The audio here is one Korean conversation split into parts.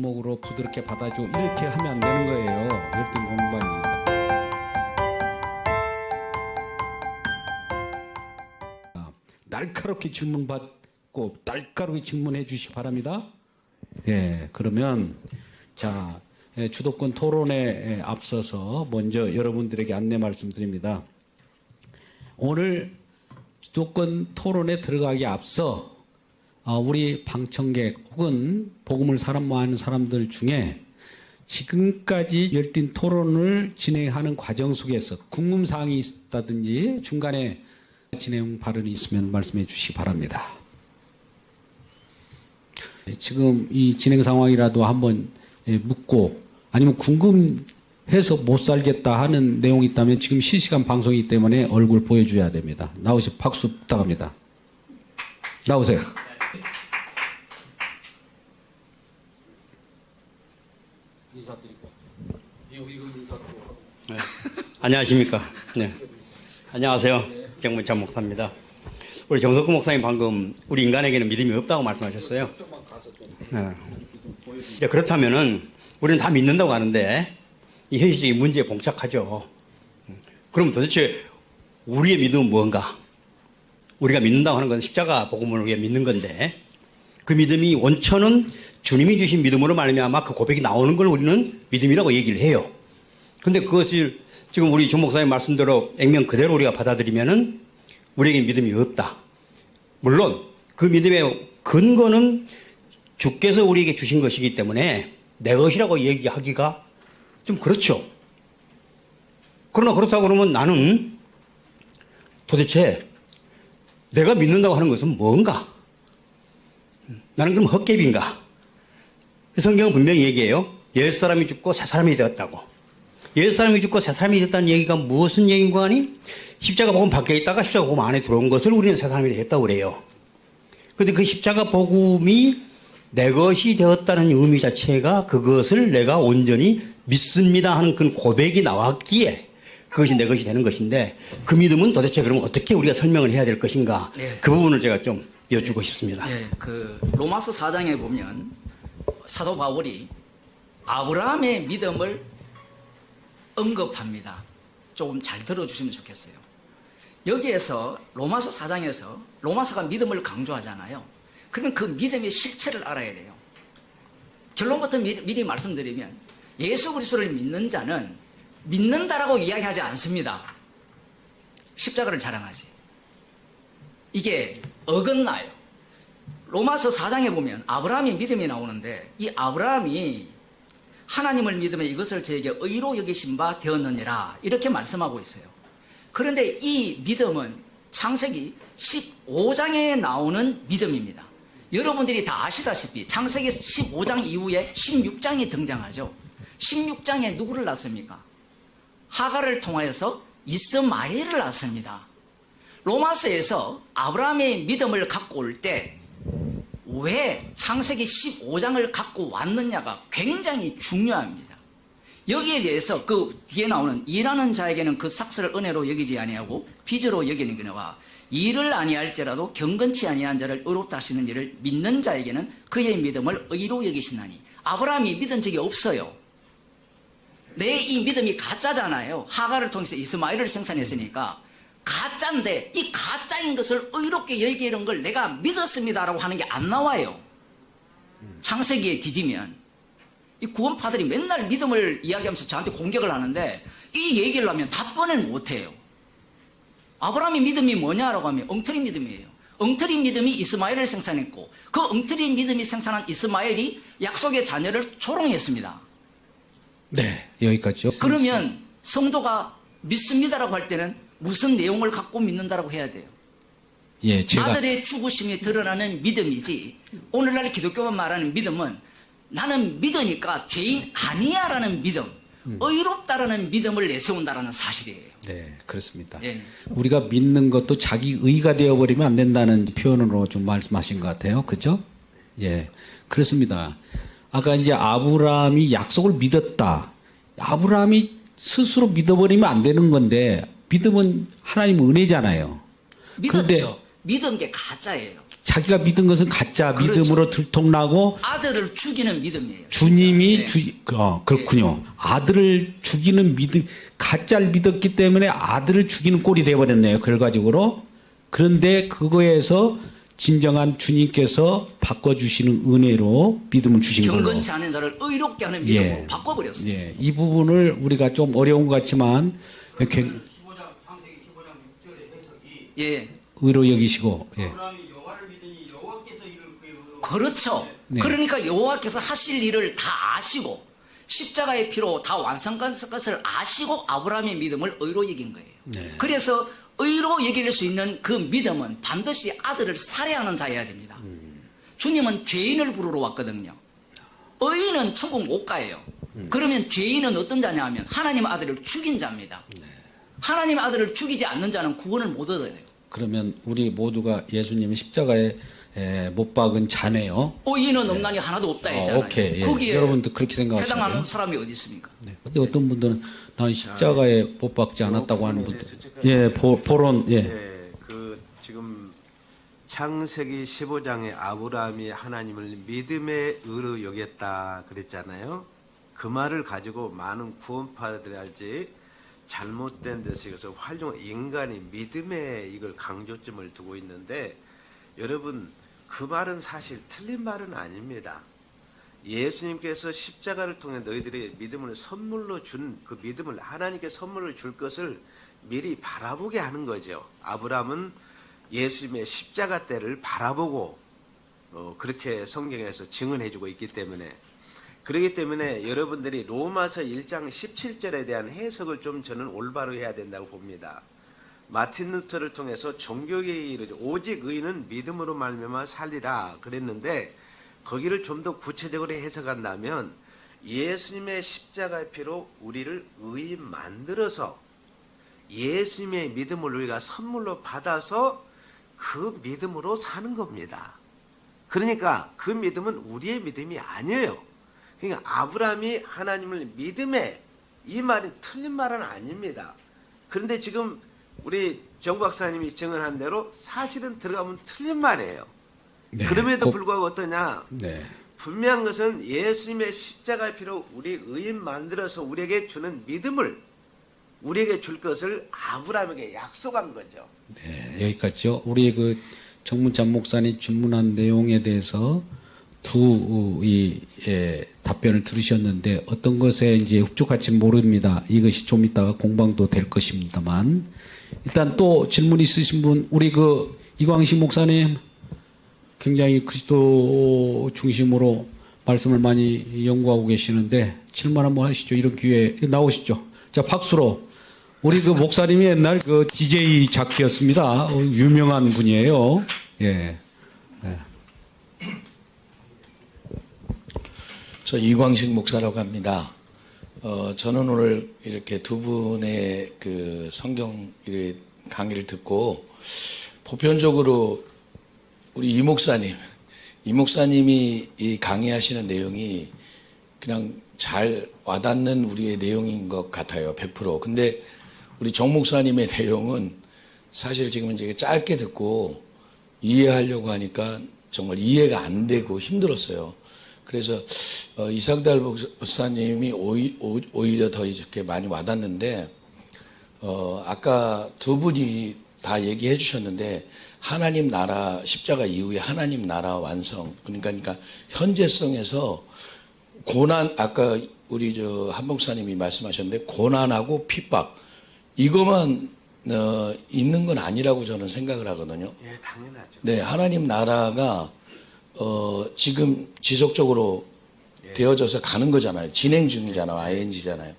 주먹으로 부드럽게 받아줘 이렇게 하면 안 되는 거예요. 열띤 공부하니까. 날카롭게 질문 받고 날카롭게 질문해 주시기 바랍니다. 예, 그러면 자 주도권 토론에 앞서서 먼저 여러분들에게 안내 말씀드립니다. 오늘 주도권 토론에 들어가기 앞서 우리 방청객 혹은 복음을 사랑하는 사람들 중에 지금까지 열띤 토론을 진행하는 과정 속에서 궁금사항이 있다든지 중간에 진행 발언이 있으면 말씀해 주시기 바랍니다. 지금 이 진행 상황이라도 한번 묻고 아니면 궁금해서 못 살겠다 하는 내용이 있다면 지금 실시간 방송이기 때문에 얼굴 보여줘야 됩니다. 나오세요. 박수 부탁합니다. 나오세요. 인사드리고 이거 인사드리고. 네. 안녕하십니까. 네. 안녕하세요. 정문찬 목사입니다. 우리 정석구 목사님 방금 우리 인간에게는 믿음이 없다고 말씀하셨어요. 네. 이제 그렇다면은 우리는 다 믿는다고 하는데 이 현실적인 문제에 봉착하죠. 그럼 도대체 우리의 믿음은 뭔가? 우리가 믿는다고 하는 건 십자가 복음을 위해 믿는 건데 그 믿음이 원천은 주님이 주신 믿음으로 말미암아 그 고백이 나오는 걸 우리는 믿음이라고 얘기를 해요. 근데 그것을 지금 우리 정 목사님 말씀대로 액면 그대로 우리가 받아들이면은 우리에게 믿음이 없다. 물론 그 믿음의 근거는 주께서 우리에게 주신 것이기 때문에 내 것이라고 얘기하기가 좀 그렇죠. 그러나 그렇다고 그러면 나는 도대체 내가 믿는다고 하는 것은 뭔가? 나는 그럼 헛개비인가? 성경은 분명히 얘기해요. 옛 사람이 죽고 새 사람이 되었다고. 옛 사람이 죽고 새 사람이 되었다는 얘기가 무슨 얘기인가 하니? 십자가 복음 밖에 있다가 십자가 복음 안에 들어온 것을 우리는 새 사람이 되었다고 그래요. 그런데 그 십자가 복음이 내 것이 되었다는 의미 자체가 그것을 내가 온전히 믿습니다 하는 그 고백이 나왔기에 그것이 내 것이 되는 것인데 그 믿음은 도대체 그러면 어떻게 우리가 설명을 해야 될 것인가? 네. 그 부분을 제가 좀 여쭈고 싶습니다. 네, 그 로마서 4장에 보면 사도 바울이 아브라함의 믿음을 언급합니다. 조금 잘 들어주시면 좋겠어요. 여기에서 로마서 4장에서 로마서가 믿음을 강조하잖아요. 그러면 그 믿음의 실체를 알아야 돼요. 결론부터 미리 말씀드리면 예수 그리스도를 믿는 자는 믿는다라고 이야기하지 않습니다. 십자가를 자랑하지. 이게 어긋나요. 로마서 4장에 보면 아브라함의 믿음이 나오는데 이 아브라함이 하나님을 믿으며 이것을 저에게 의로 여기신 바 되었느니라 이렇게 말씀하고 있어요. 그런데 이 믿음은 창세기 15장에 나오는 믿음입니다. 여러분들이 다 아시다시피 창세기 15장 이후에 16장이 등장하죠. 16장에 누구를 낳습니까? 하갈을 통하여서 이스마엘을 낳습니다. 로마서에서 아브라함의 믿음을 갖고 올 때 왜 창세기 15장을 갖고 왔느냐가 굉장히 중요합니다. 여기에 대해서 그 뒤에 나오는 일하는 자에게는 그 삭슬을 은혜로 여기지 아니하고 빚으로 여기는 그녀와 일을 아니할지라도 경건치 아니한 자를 의롭다 하시는 일을 믿는 자에게는 그의 믿음을 의로 여기시나니 아브라함이 믿은 적이 없어요. 내 이 믿음이 가짜잖아요. 하갈을 통해서 이스마엘을 생산했으니까 가짜인데 이 가짜인 것을 의롭게 여기는 걸 내가 믿었습니다라고 하는 게 안 나와요. 창세기에 뒤지면 이 구원파들이 맨날 믿음을 이야기하면서 저한테 공격을 하는데 이 얘기를 하면 답변을 못해요. 아브라함의 믿음이 뭐냐라고 하면 엉터리 믿음이에요. 엉터리 믿음이 이스마엘을 생산했고 그 엉터리 믿음이 생산한 이스마엘이 약속의 자녀를 초롱했습니다. 네, 여기까지요. 그러면 성도가 믿습니다라고 할 때는 무슨 내용을 갖고 믿는다라고 해야 돼요? 예, 제가 아들의 죽으심이 드러나는 믿음이지 오늘날 기독교만 말하는 믿음은 나는 믿으니까 죄인 아니야라는 믿음, 의롭다라는 믿음을 내세운다라는 사실이에요. 네, 그렇습니다. 예. 우리가 믿는 것도 자기 의가 되어버리면 안 된다는 표현으로 좀 말씀하신 것 같아요. 그죠? 예, 그렇습니다. 아까 이제 아브라함이 약속을 믿었다. 아브라함이 스스로 믿어버리면 안 되는 건데 믿음은 하나님 은혜잖아요. 믿었죠. 믿은 게 가짜예요. 자기가 믿은 것은 가짜 그렇죠. 믿음으로 들통나고 아들을 죽이는 믿음이에요. 주님이 네. 그렇군요. 아들을 죽이는 믿음, 가짜를 믿었기 때문에 아들을 죽이는 꼴이 돼버렸네요. 결과적으로. 그런데 그거에서 진정한 주님께서 바꿔주시는 은혜로 믿음을 주신 걸로. 경건치 않은 자를 의롭게 하는 믿음으로 예. 바꿔버렸어요. 예, 이 부분을 우리가 좀 어려운 것 같지만 예. 의로 여기시고, 예. 그렇죠. 네. 그러니까 여호와께서 하실 일을 다 아시고 십자가의 피로 다 완성한 것을 아시고 아브라함의 믿음을 의로 여긴 거예요. 네. 그래서 의로 여길 수 있는 그 믿음은 반드시 아들을 살해하는 자여야 됩니다. 주님은 죄인을 부르러 왔거든요. 의인은 천국 못 가요. 그러면 죄인은 어떤 자냐 하면 하나님 아들을 죽인 자입니다. 하나님 아들을 죽이지 않는 자는 구원을 못 얻어요. 그러면 우리 모두가 예수님의 십자가에 못 박은 자네요. 의인은 없나니 하나도 없다 했잖아요. 오케이. 예. 거기에 여러분도 그렇게 생각하시나요? 해당하는 사람이 어디 있습니까? 네. 근데 어떤 분들은 나는 십자가에 못 박지 않았다고 하는 분들. 예, 보론, 예. 예, 그 지금 창세기 15장에 아브라함이 하나님을 믿음의 의로 여겼다 그랬잖아요. 그 말을 가지고 많은 구원파들이 알지 잘못된 데서 이것을 활용 인간이 믿음에 이걸 강조점을 두고 있는데 여러분 그 말은 사실 틀린 말은 아닙니다. 예수님께서 십자가를 통해 너희들이 믿음을 선물로 준 그 믿음을 하나님께 선물로 줄 것을 미리 바라보게 하는 거죠. 아브라함은 예수님의 십자가 때를 바라보고 그렇게 성경에서 증언해주고 있기 때문에 그렇기 때문에 여러분들이 로마서 1장 17절에 대한 해석을 좀 저는 올바로 해야 된다고 봅니다. 마틴 루터를 통해서 종교계에 이르죠. 오직 의인은 믿음으로 말미암아 살리라 그랬는데 거기를 좀 더 구체적으로 해석한다면 예수님의 십자가의 피로 우리를 의인 만들어서 예수님의 믿음을 우리가 선물로 받아서 그 믿음으로 사는 겁니다. 그러니까 그 믿음은 우리의 믿음이 아니에요. 그러니까 아브라함이 하나님을 믿음에 이 말이 틀린 말은 아닙니다. 그런데 지금 우리 정 박사님이 증언한 대로 사실은 들어가면 틀린 말이에요. 네. 그럼에도 불구하고 어떠냐? 네. 분명한 것은 예수님의 십자가의 피로 우리 의인 만들어서 우리에게 주는 믿음을 우리에게 줄 것을 아브라함에게 약속한 거죠. 네, 여기까지요. 우리 그 정문찬 목사님 질문한 내용에 대해서 답변을 들으셨는데 어떤 것에 이제 흡족할지 모릅니다. 이것이 좀 이따가 공방도 될 것입니다만 일단 또 질문 있으신 분 우리 그 이광식 목사님 굉장히 그리스도 중심으로 말씀을 많이 연구하고 계시는데 질문 한번 하시죠. 이런 기회에 나오시죠. 자, 박수로. 우리 그 목사님이 옛날 그 DJ 작기였습니다. 유명한 분이에요. 예. 예. 저 이광식 목사라고 합니다. 저는 오늘 이렇게 두 분의 그 성경 강의를 듣고 보편적으로 우리 이 목사님이 이 강의하시는 내용이 그냥 잘 와닿는 우리의 내용인 것 같아요. 100%. 근데 우리 정 목사님의 내용은 사실 지금 이제 짧게 듣고 이해하려고 하니까 정말 이해가 안 되고 힘들었어요. 그래서 이상달 목사님이 오히려 더 이렇게 많이 와닿는데 아까 두 분이 다 얘기해 주셨는데 하나님 나라 십자가 이후에 하나님 나라 완성 그러니까 현재성에서 고난 아까 우리 한 목사님이 말씀하셨는데 고난하고 핍박 이것만 있는 건 아니라고 저는 생각을 하거든요. 예, 당연하죠. 네, 하나님 나라가 지금 지속적으로 되어져서 가는 거잖아요. 진행 중이잖아요. ING잖아요.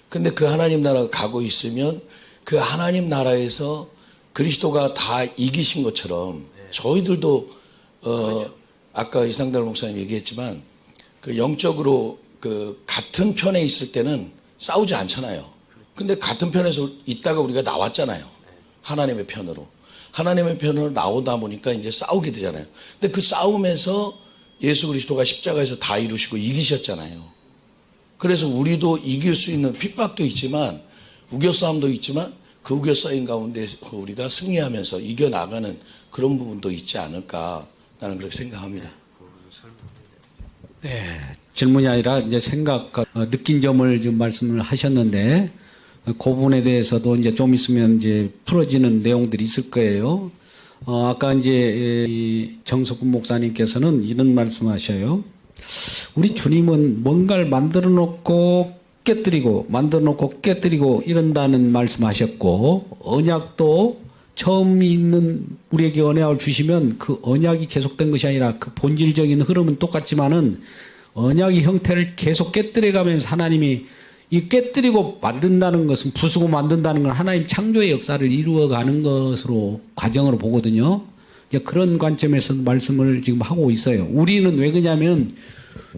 근데 그 하나님 나라가 가고 있으면 그 하나님 나라에서 그리스도가 다 이기신 것처럼 저희들도 아까 이상달 목사님 얘기했지만 그 영적으로 그 같은 편에 있을 때는 싸우지 않잖아요. 근데 같은 편에서 있다가 우리가 나왔잖아요. 하나님의 편으로. 하나님의 편으로 나오다 보니까 이제 싸우게 되잖아요. 근데 그 싸움에서 예수 그리스도가 십자가에서 다 이루시고 이기셨잖아요. 그래서 우리도 이길 수 있는 핍박도 있지만 우겨싸움도 있지만 그 우겨 쌓인 가운데서 우리가 승리하면서 이겨나가는 그런 부분도 있지 않을까 나는 그렇게 생각합니다. 네, 질문이 아니라 이제 생각과 느낀 점을 좀 말씀을 하셨는데 그 부분에 대해서도 이제 좀 있으면 이제 풀어지는 내용들이 있을 거예요. 아까 이제 이 정석훈 목사님께서는 이런 말씀하셔요. 우리 주님은 뭔가를 만들어 놓고 깨뜨리고 만들어 놓고 깨뜨리고 이런다는 말씀하셨고 언약도 처음 있는 우리에게 언약을 주시면 그 언약이 계속된 것이 아니라 그 본질적인 흐름은 똑같지만은 언약의 형태를 계속 깨뜨려가면서 하나님이 이 깨뜨리고 만든다는 것은 부수고 만든다는 건 하나님 창조의 역사를 이루어가는 것으로 과정으로 보거든요. 이제 그런 관점에서 말씀을 지금 하고 있어요. 우리는 왜 그러냐면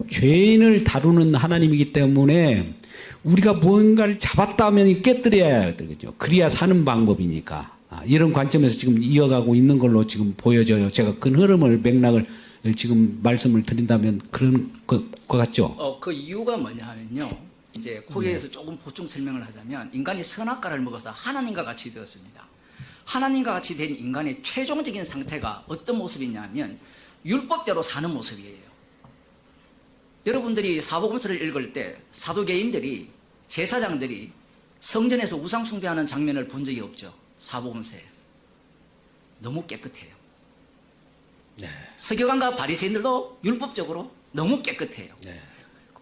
죄인을 다루는 하나님이기 때문에 우리가 뭔가를 잡았다 하면 깨뜨려야 되겠죠. 그래야 사는 방법이니까. 이런 관점에서 지금 이어가고 있는 걸로 지금 보여져요. 제가 큰 흐름을 맥락을 지금 말씀을 드린다면 그런 것 같죠. 그 이유가 뭐냐 하면요. 이제 거기에서 조금 보충 설명을 하자면 인간이 선악과를 먹어서 하나님과 같이 되었습니다. 하나님과 같이 된 인간의 최종적인 상태가 어떤 모습이냐면 율법대로 사는 모습이에요. 여러분들이 사복음서를 읽을 때 사도개인들이 제사장들이 성전에서 우상 숭배하는 장면을 본 적이 없죠. 사복음서에. 너무 깨끗해요. 네. 서기관과 바리새인들도 율법적으로 너무 깨끗해요. 네.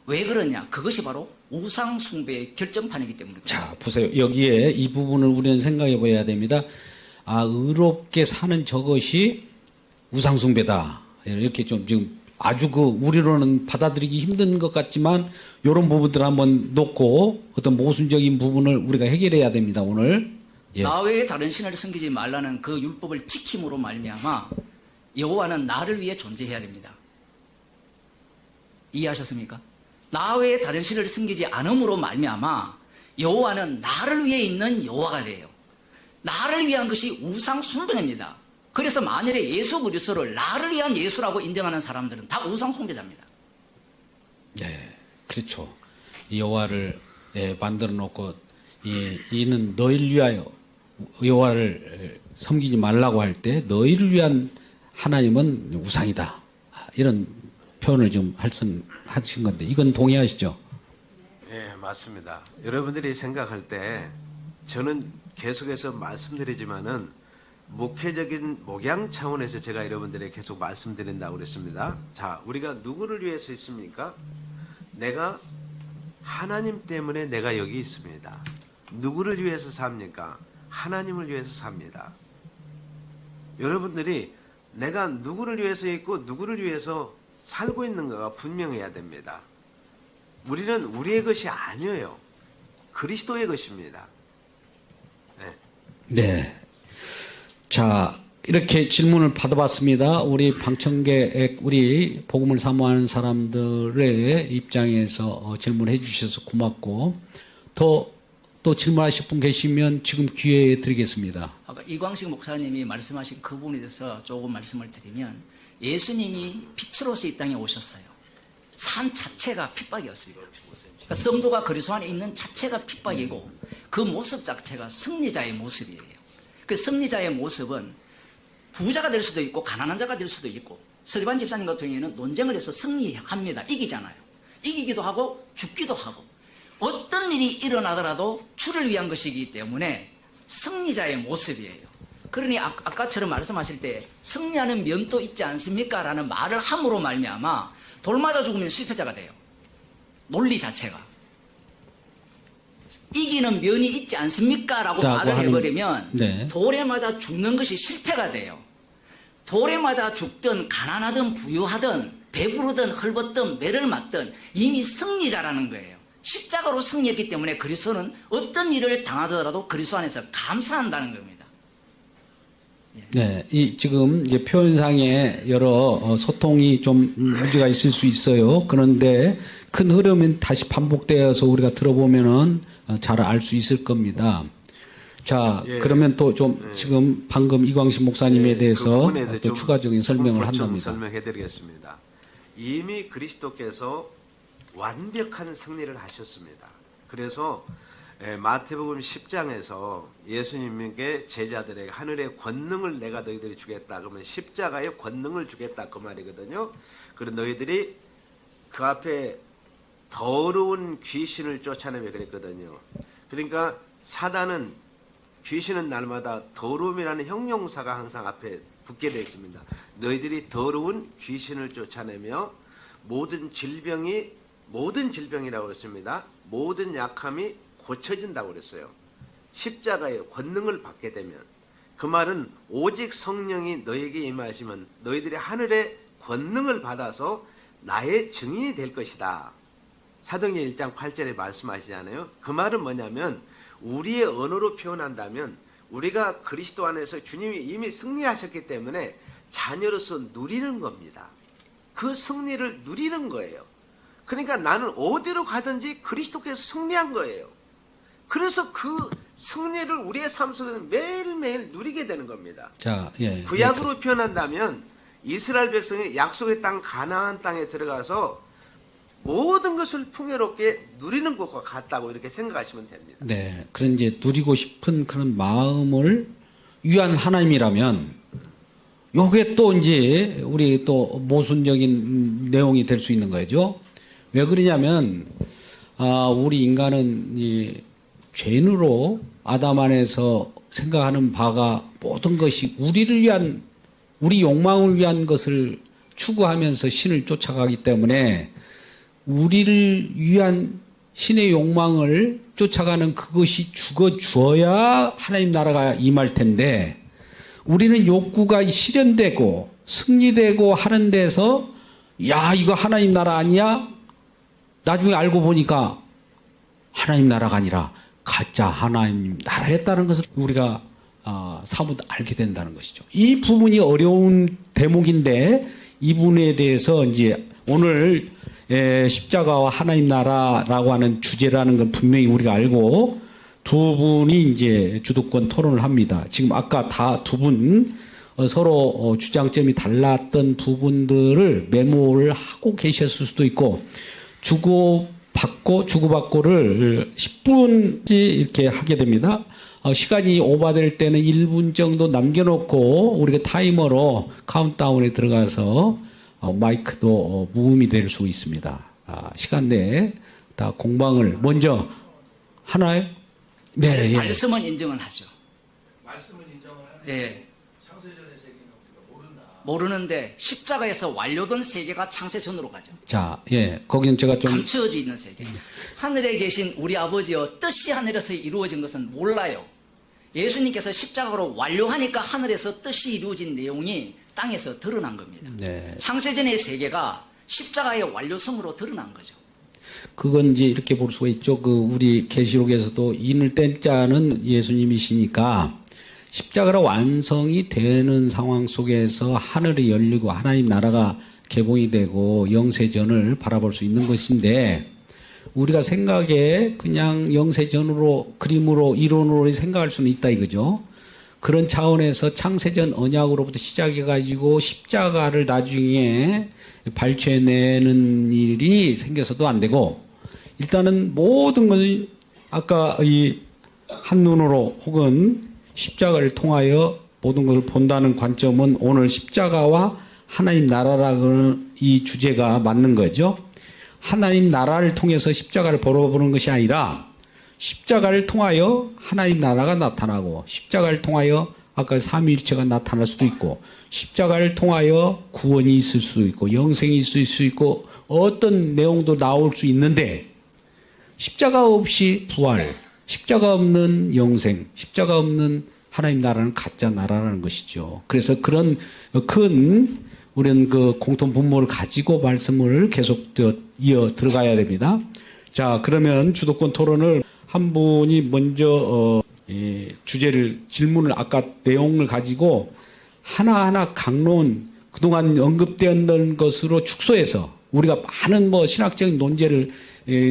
왜 그러냐? 그것이 바로 우상 숭배의 결정판이기 때문에. 자, 보세요. 여기에 이 부분을 우리는 생각해 봐야 됩니다. 의롭게 사는 저것이 우상숭배다. 이렇게 좀 지금 아주 우리로는 받아들이기 힘든 것 같지만 이런 부분들을 한번 놓고 어떤 모순적인 부분을 우리가 해결해야 됩니다. 오늘. 예. 나 외에 다른 신을 섬기지 말라는 그 율법을 지킴으로 말미암아 여호와는 나를 위해 존재해야 됩니다. 이해하셨습니까? 나 외에 다른 신을 섬기지 않음으로 말미암아 여호와는 나를 위해 있는 여호와가 돼요. 나를 위한 것이 우상 숭배입니다. 그래서 만일에 예수 그리스도를 나를 위한 예수라고 인정하는 사람들은 다 우상 숭배자입니다. 네, 그렇죠. 이 여호와를 만들어 놓고 이는 너희를 위하여 여호와를 섬기지 말라고 할 때 너희를 위한 하나님은 우상이다. 이런 표현을 좀 하신 건데 이건 동의하시죠? 예, 맞습니다. 여러분들이 생각할 때 저는 계속해서 말씀드리지만은 목회적인 목양 차원에서 제가 여러분들에게 계속 말씀드린다고 그랬습니다. 자, 우리가 누구를 위해서 있습니까? 내가 하나님 때문에 내가 여기 있습니다. 누구를 위해서 삽니까? 하나님을 위해서 삽니다. 여러분들이 내가 누구를 위해서 있고 누구를 위해서 살고 있는가가 분명해야 됩니다. 우리는 우리의 것이 아니에요. 그리스도의 것입니다. 네. 네. 자, 이렇게 질문을 받아봤습니다. 우리 방청객, 우리 복음을 사모하는 사람들의 입장에서 질문해 주셔서 고맙고, 또 질문하실 분 계시면 지금 기회 드리겠습니다. 아까 이광식 목사님이 말씀하신 그 부분에 대해서 조금 말씀을 드리면 예수님이 빛으로서 이 땅에 오셨어요. 산 자체가 핍박이었습니다. 그러니까 성도가 그리스도 안에 있는 자체가 핍박이고 그 모습 자체가 승리자의 모습이에요. 그 승리자의 모습은 부자가 될 수도 있고 가난한 자가 될 수도 있고 서리반 집사님 같은 경우에는 논쟁을 해서 승리합니다. 이기잖아요. 이기기도 하고 죽기도 하고 어떤 일이 일어나더라도 주를 위한 것이기 때문에 승리자의 모습이에요. 그러니 아까처럼 말씀하실 때 승리하는 면도 있지 않습니까? 라는 말을 함으로 말미암아 돌 맞아 죽으면 실패자가 돼요. 논리 자체가. 이기는 면이 있지 않습니까? 라고 말을 해버리면 네. 돌에 맞아 죽는 것이 실패가 돼요. 돌에 맞아 죽든 가난하든 부유하든 배부르든 헐벗든 매를 맞든 이미 승리자라는 거예요. 십자가로 승리했기 때문에 그리스도는 어떤 일을 당하더라도 그리스도 안에서 감사한다는 겁니다. 네, 지금 이제 표현상에 여러 소통이 좀 문제가 있을 수 있어요. 그런데 큰 흐름은 다시 반복되어서 우리가 들어보면은 잘 알 수 있을 겁니다. 자, 예. 그러면 또 좀 지금 방금 이광식 목사님에 예, 대해서 그 부분에 또 추가적인 설명을 한답니다. 설명해드리겠습니다. 이미 그리스도께서 완벽한 승리를 하셨습니다. 그래서 마태복음 10장에서 예수님께 제자들에게 하늘의 권능을 내가 너희들이 주겠다. 그러면 십자가의 권능을 주겠다. 그 말이거든요. 그리고 너희들이 그 앞에 더러운 귀신을 쫓아내며 그랬거든요. 그러니까 사단은 귀신은 날마다 더러움이라는 형용사가 항상 앞에 붙게 되어 있습니다. 너희들이 더러운 귀신을 쫓아내며 모든 질병이라고 그랬습니다. 모든 약함이 고쳐진다고 그랬어요. 십자가의 권능을 받게 되면 그 말은 오직 성령이 너에게 임하시면 너희들이 하늘의 권능을 받아서 나의 증인이 될 것이다. 사도행전 1장 8절에 말씀하시잖아요. 그 말은 뭐냐면 우리의 언어로 표현한다면 우리가 그리스도 안에서 주님이 이미 승리하셨기 때문에 자녀로서 누리는 겁니다. 그 승리를 누리는 거예요. 그러니까 나는 어디로 가든지 그리스도께서 승리한 거예요. 그래서 그 승리를 우리의 삶 속에서 매일매일 누리게 되는 겁니다. 자, 예. 구약으로 표현한다면 이스라엘 백성이 약속의 땅 가나안 땅에 들어가서 모든 것을 풍요롭게 누리는 것과 같다고 이렇게 생각하시면 됩니다. 네. 그런 이제 누리고 싶은 그런 마음을 위한 하나님이라면 요게 또 이제 우리 또 모순적인 내용이 될 수 있는 거죠. 왜 그러냐면 우리 인간은 이 죄인으로 아담 안에서 생각하는 바가 모든 것이 우리를 위한 우리 욕망을 위한 것을 추구하면서 신을 쫓아가기 때문에 우리를 위한 신의 욕망을 쫓아가는 그것이 죽어주어야 하나님 나라가 임할 텐데 우리는 욕구가 실현되고 승리되고 하는 데서 야 이거 하나님 나라 아니야? 나중에 알고 보니까 하나님 나라가 아니라 가짜 하나님 나라였다는 것을 우리가 사뭇 알게 된다는 것이죠. 이 부분이 어려운 대목인데 이 부분에 대해서 이제 오늘 십자가와 하나님 나라라고 하는 주제라는 건 분명히 우리가 알고 두 분이 이제 주도권 토론을 합니다. 지금 아까 다 두 분 서로 주장점이 달랐던 부분들을 메모를 하고 계셨을 수도 있고 주고받고를 10분씩 이렇게 하게 됩니다. 시간이 오버될 때는 1분 정도 남겨놓고 우리가 타이머로 카운트다운에 들어가서 마이크도 무음이 될 수 있습니다. 시간 내에 다 공방을 먼저 하나요? 네, 예. 말씀은 인정을 하죠. 말씀을 인정을 하는데 예. 창세전의 세계는 우리가 모른다. 모르는데 십자가에서 완료된 세계가 창세 전으로 가죠. 자, 예. 거기는 제가 좀 감추어져 있는 세계. 하늘에 계신 우리 아버지여 뜻이 하늘에서 이루어진 것은 몰라요. 예수님께서 십자가로 완료하니까 하늘에서 뜻이 이루어진 내용이 땅에서 드러난 겁니다. 네. 창세전의 세계가 십자가의 완료성으로 드러난 거죠. 그건 이제 이렇게 볼 수가 있죠. 우리 계시록에서도 인을 뗀 자는 예수님이시니까 십자가로 완성이 되는 상황 속에서 하늘이 열리고 하나님 나라가 개봉이 되고 영세전을 바라볼 수 있는 것인데 우리가 생각에 그냥 영세전으로 그림으로 이론으로 생각할 수는 있다 이거죠. 그런 차원에서 창세전 언약으로부터 시작해가지고 십자가를 나중에 발췌해내는 일이 생겨서도 안 되고 일단은 모든 것을 아까 이 한눈으로 혹은 십자가를 통하여 모든 것을 본다는 관점은 오늘 십자가와 하나님 나라라는 이 주제가 맞는 거죠. 하나님 나라를 통해서 십자가를 보러보는 것이 아니라 십자가를 통하여 하나님 나라가 나타나고 십자가를 통하여 아까 삼위일체가 나타날 수도 있고 십자가를 통하여 구원이 있을 수 있고 영생이 있을 수 있고 어떤 내용도 나올 수 있는데 십자가 없이 부활, 십자가 없는 영생, 십자가 없는 하나님 나라는 가짜 나라라는 것이죠. 그래서 그런 큰 우리는 그 공통 분모를 가지고 말씀을 계속 이어 들어가야 됩니다. 자, 그러면 주도권 토론을 한 분이 먼저 주제를 질문을 아까 내용을 가지고 하나하나 강론 그동안 언급되었던 것으로 축소해서 우리가 많은 신학적인 논제를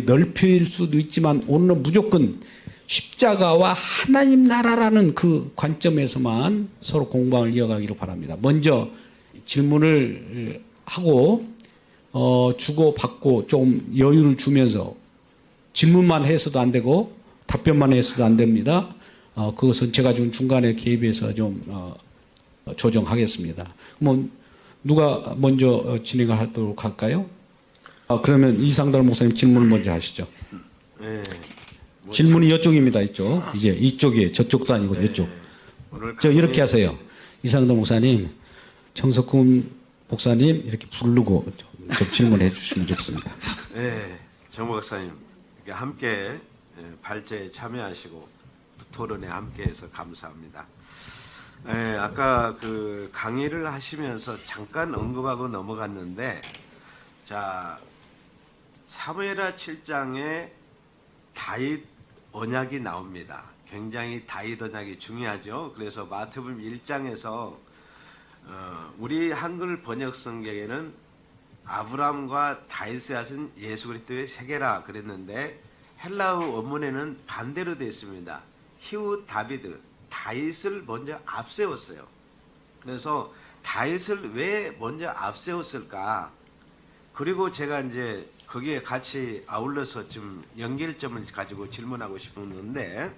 넓힐 수도 있지만 오늘은 무조건 십자가와 하나님 나라라는 그 관점에서만 서로 공방을 이어가기로 바랍니다. 먼저 질문을 하고 주고 받고 좀 여유를 주면서 질문만 해서도 안 되고 답변만 해서도 안 됩니다. 그것은 제가 좀 중간에 개입해서 좀 조정하겠습니다. 뭐 누가 먼저 진행을 하도록 할까요? 그러면 이상달 목사님 질문을 먼저 하시죠. 네. 질문이 이쪽입니다. 이쪽. 이제 이쪽이에요. 저쪽도 아니고 이쪽. 오늘 저 이렇게 하세요. 이상달 목사님, 정석훈 목사님 이렇게 부르고 좀 질문해 주시면 좋겠습니다. 네, 정 목사님 이렇게 함께 발제에 참여하시고 토론에 함께해서 감사합니다. 네, 아까 그 강의를 하시면서 잠깐 언급하고 넘어갔는데, 자 사무엘하 7장에 다윗 언약이 나옵니다. 굉장히 다윗 언약이 중요하죠. 그래서 마태복음 1장에서 우리 한글 번역 성경에는 아브라함과 다윗의 하신 예수 그리스도의 세계라 그랬는데 헬라어 원문에는 반대로 되어 있습니다. 히우 다비드, 다윗을 먼저 앞세웠어요. 그래서 다윗을 왜 먼저 앞세웠을까? 그리고 제가 이제 거기에 같이 아울러서 좀 연결점을 가지고 질문하고 싶었는데,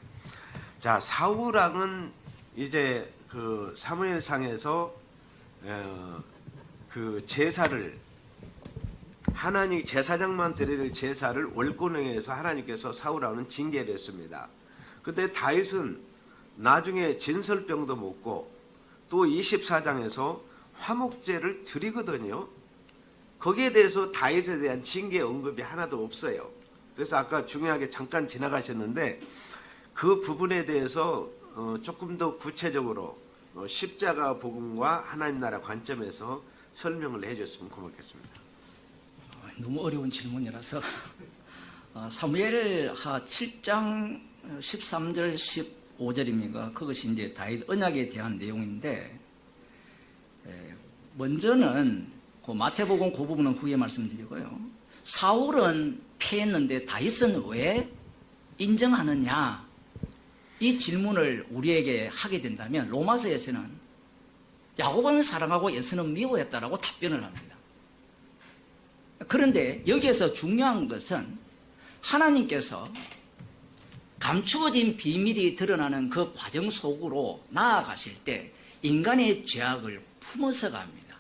자 사울왕은 이제 그 사무엘상에서 그 제사를 하나님 제사장만 드릴 제사를 월권행해서 하나님께서 사울왕은 징계를 했습니다. 근데 다윗은 나중에 진설병도 먹고 또 24장에서 화목제를 드리거든요. 거기에 대해서 다윗에 대한 징계 언급이 하나도 없어요. 그래서 아까 중요하게 잠깐 지나가셨는데 그 부분에 대해서 조금 더 구체적으로 십자가 복음과 하나님 나라 관점에서 설명을 해줬으면 고맙겠습니다. 너무 어려운 질문이라서 사무엘하 7장 13절 15절입니까? 그것이 이제 다윗 언약에 대한 내용인데, 먼저는 그 마태복음 그 부분은 후에 말씀드리고요. 사울은 패했는데 다윗은 왜 인정하느냐? 이 질문을 우리에게 하게 된다면 로마서에서는 야곱은 사랑하고 에서는 미워했다라고 답변을 합니다. 그런데 여기에서 중요한 것은 하나님께서 감추어진 비밀이 드러나는 그 과정 속으로 나아가실 때 인간의 죄악을 품어서 갑니다.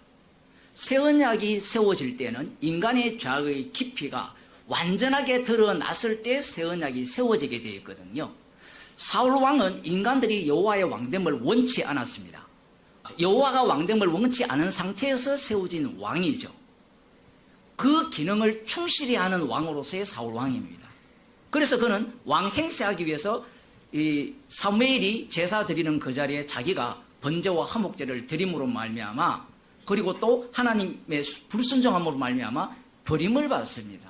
새 언약이 세워질 때는 인간의 죄악의 깊이가 완전하게 드러났을 때 새 언약이 세워지게 되어 있거든요. 사울 왕은 인간들이 여호와의 왕됨을 원치 않았습니다. 여호와가 왕됨을 원치 않은 상태에서 세워진 왕이죠. 그 기능을 충실히 하는 왕으로서의 사울 왕입니다. 그래서 그는 왕 행세하기 위해서 이 사무엘이 제사 드리는 그 자리에 자기가 번제와 화목제를 드림으로 말미암아, 그리고 또 하나님의 불순종함으로 말미암아 버림을 받습니다.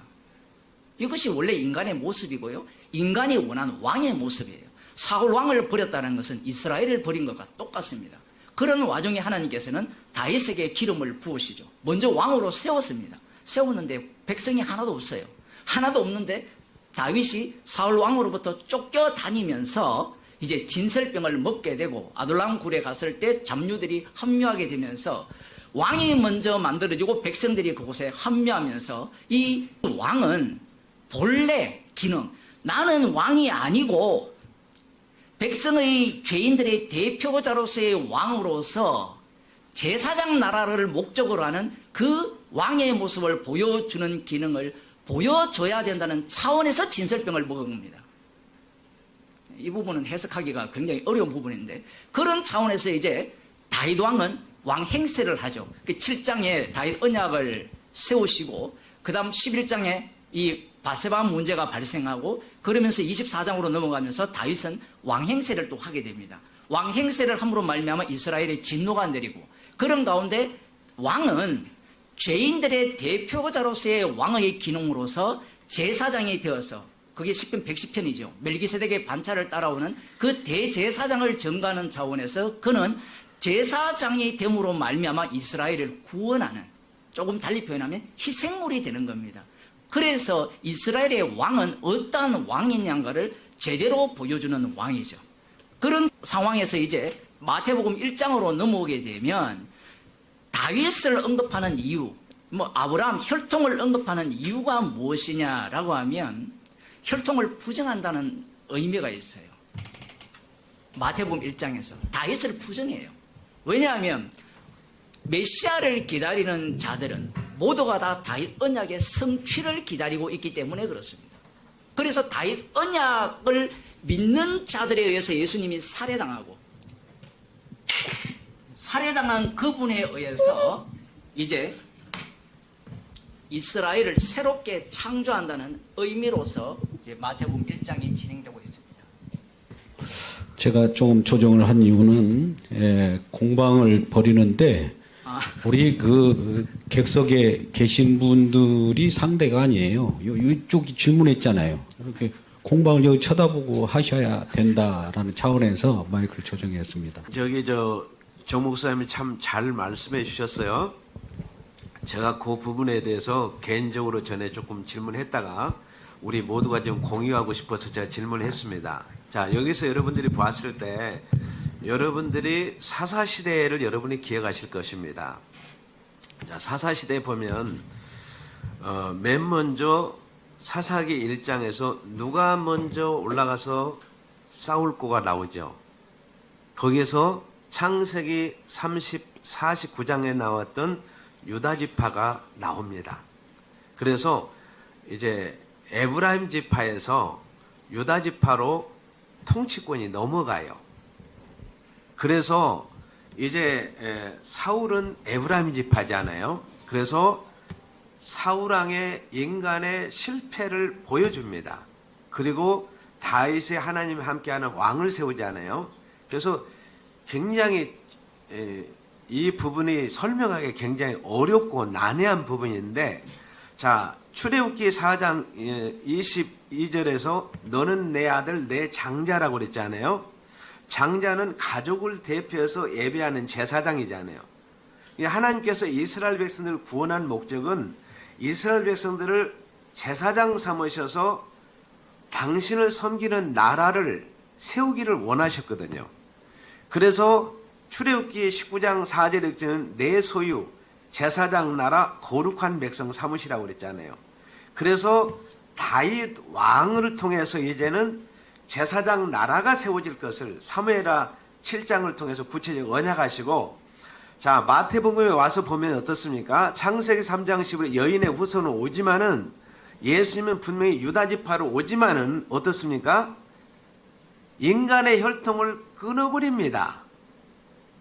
이것이 원래 인간의 모습이고요, 인간이 원하는 왕의 모습이에요. 사울 왕을 버렸다는 것은 이스라엘을 버린 것과 똑같습니다. 그런 와중에 하나님께서는 다윗에게 기름을 부으시죠. 먼저 왕으로 세웠습니다. 세웠는데 백성이 하나도 없어요. 하나도 없는데 다윗이 사울 왕으로부터 쫓겨다니면서 이제 진설병을 먹게 되고 아둘람 굴에 갔을 때 잡류들이 합류하게 되면서 왕이 먼저 만들어지고 백성들이 그곳에 합류하면서 이 왕은 본래 기능, 나는 왕이 아니고 백성의 죄인들의 대표자로서의 왕으로서 제사장 나라를 목적으로 하는 그 왕의 모습을 보여주는 기능을 보여줘야 된다는 차원에서 진설병을 먹은 겁니다. 이 부분은 해석하기가 굉장히 어려운 부분인데, 그런 차원에서 이제 다윗 왕은 왕 행세를 하죠. 그 7장에 다윗 언약을 세우시고, 그 다음 11장에 이 바세바 문제가 발생하고, 그러면서 24장으로 넘어가면서 다윗은 왕 행세를 또 하게 됩니다. 왕 행세를 함으로 말미암아 이스라엘의 진노가 내리고, 그런 가운데 왕은 죄인들의 대표자로서의 왕의 기능으로서 제사장이 되어서, 그게 시편 110편이죠. 멜기세덱의 반차를 따라오는 그 대제사장을 전가하는 차원에서 그는 제사장이 됨으로 말미암아 이스라엘을 구원하는, 조금 달리 표현하면 희생물이 되는 겁니다. 그래서 이스라엘의 왕은 어떠한 왕이냐를 제대로 보여주는 왕이죠. 그런 상황에서 이제 마태복음 1장으로 넘어오게 되면 다윗을 언급하는 이유, 아브라함 혈통을 언급하는 이유가 무엇이냐라고 하면 혈통을 부정한다는 의미가 있어요. 마태복음 1장에서 다윗을 부정해요. 왜냐하면 메시아를 기다리는 자들은 모두가 다 다윗 언약의 성취를 기다리고 있기 때문에 그렇습니다. 그래서 다윗 언약을 믿는 자들에 의해서 예수님이 살해당하고 살해당한 그분에 의해서 이제 이스라엘을 새롭게 창조한다는 의미로서 이제 마태복음 1장이 진행되고 있습니다. 제가 조금 조정을 한 이유는 공방을 벌이는데 우리 그 객석에 계신 분들이 상대가 아니에요. 이쪽이 질문했잖아요. 이렇게 공방을 여기 쳐다보고 하셔야 된다라는 차원에서 마이크를 조정했습니다. 정 목사님이 참 잘 말씀해 주셨어요. 제가 그 부분에 대해서 개인적으로 전에 조금 질문했다가 우리 모두가 좀 공유하고 싶어서 제가 질문했습니다. 자, 여기서 여러분들이 봤을 때 여러분들이 사사시대를 여러분이 기억하실 것입니다. 자, 사사시대에 보면 맨 먼저 사사기 1장에서 누가 먼저 올라가서 싸울 거가 나오죠. 거기에서 창세기 49장에 나왔던 유다 지파가 나옵니다. 그래서 이제 에브라임 지파에서 유다 지파로 통치권이 넘어가요. 그래서 이제 사울은 에브라임 지파잖아요. 그래서 사울왕의 인간의 실패를 보여줍니다. 그리고 다윗의 하나님이 함께하는 왕을 세우잖아요. 그래서 굉장히 이 부분이 설명하기 굉장히 어렵고 난해한 부분인데, 자, 출애굽기 4장 22절에서 너는 내 아들 내 장자라고 그랬잖아요. 장자는 가족을 대표해서 예배하는 제사장이잖아요. 하나님께서 이스라엘 백성들을 구원한 목적은 이스라엘 백성들을 제사장 삼으셔서 당신을 섬기는 나라를 세우기를 원하셨거든요. 그래서 출애굽기 19장 4절에 읽지는 내 소유 제사장 나라 거룩한 백성 삼으시라고 그랬잖아요. 그래서 다윗 왕을 통해서 이제는 제사장 나라가 세워질 것을 사무엘하 7장을 통해서 구체적으로 언약하시고, 자, 마태복음에 와서 보면 어떻습니까? 창세기 3장 10일 여인의 후손은 오지만은 예수님은 분명히 유다 지파로 오지만은 어떻습니까? 인간의 혈통을 끊어버립니다.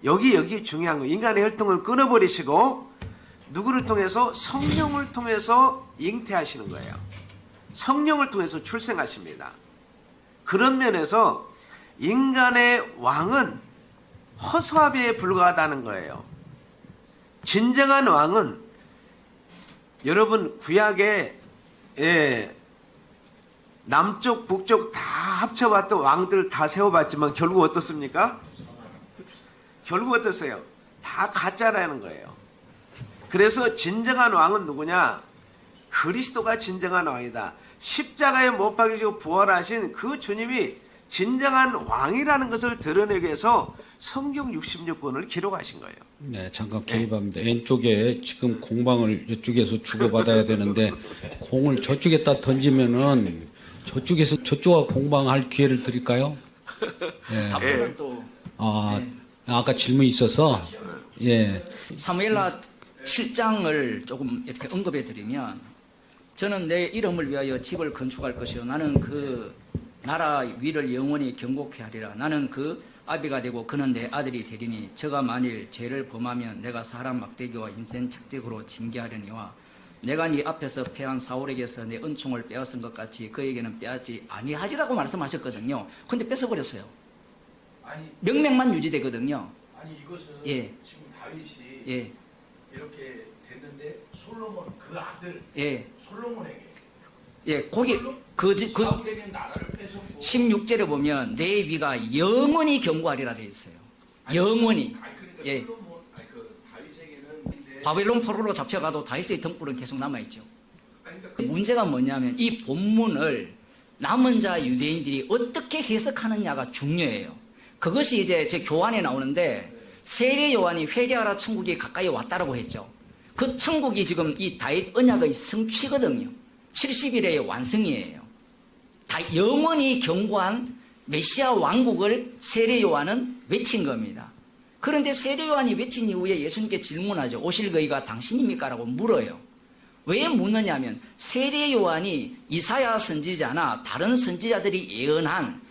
여기 중요한 거. 인간의 혈통을 끊어버리시고 누구를 통해서? 성령을 통해서 잉태하시는 거예요. 성령을 통해서 출생하십니다. 그런 면에서 인간의 왕은 허수아비에 불과하다는 거예요. 진정한 왕은 여러분 구약에 남쪽 북쪽 다 합쳐봤던 왕들 다 세워봤지만 결국 어떻습니까? 결국 어떠세요? 다 가짜라는 거예요. 그래서 진정한 왕은 누구냐? 그리스도가 진정한 왕이다. 십자가에 못 박히시고 부활하신 그 주님이 진정한 왕이라는 것을 드러내기 위해서 성경 66권을 기록하신 거예요. 네, 잠깐 개입합니다. 왼쪽에 지금 공방을 이쪽에서 주고받아야 되는데 공을 저쪽에다 던지면은 저쪽에서 저쪽과 공방할 기회를 드릴까요? 네. 답변은 또 아까 질문이 있어서 예. 사무엘하 7장을 조금 이렇게 언급해 드리면, 저는 내 이름을 위하여 집을 건축할 것이요 나는 그 나라 위를 영원히 경고케 하리라. 나는 그 아비가 되고 그는 내 아들이 되리니 저가 만일 죄를 범하면 내가 사람 막대기와 인센 착색으로 징계하려니와 내가 네 앞에서 패한 사울에게서 내 은총을 빼앗은 것 같이 그에게는 빼앗지 아니하리라고 말씀하셨거든요. 근데 뺏어버렸어요. 아니, 명맥만 유지되거든요. 아니 이것은 예. 지금 다윗이 예. 이렇게 됐는데 솔로몬 그 아들 예. 솔로몬에게 거기 그 사울에게 나라를 뺏었고 16절에 보면 내 위가 영원히 경고하리라 되어 있어요. 영원히. 아니 그러니까 예. 솔로몬 그 다윗에게는 바벨론 포로로 잡혀가도 다윗의 등불은 계속 남아있죠. 그러니까 그 문제가 뭐냐면 이 본문을 남은 자 유대인들이 어떻게 해석하느냐가 중요해요. 그것이 이제 제 교환에 나오는데, 세례 요한이 회개하라 천국이 가까이 왔다라고 했죠. 그 천국이 지금 이 다윗 언약의 성취거든요. 70일의 완성이에요. 다 영원히 견고한 메시아 왕국을 세례 요한은 외친 겁니다. 그런데 세례 요한이 외친 이후에 예수님께 질문하죠. 오실 그이가 당신입니까? 라고 물어요. 왜 묻느냐면 세례 요한이 이사야 선지자나 다른 선지자들이 예언한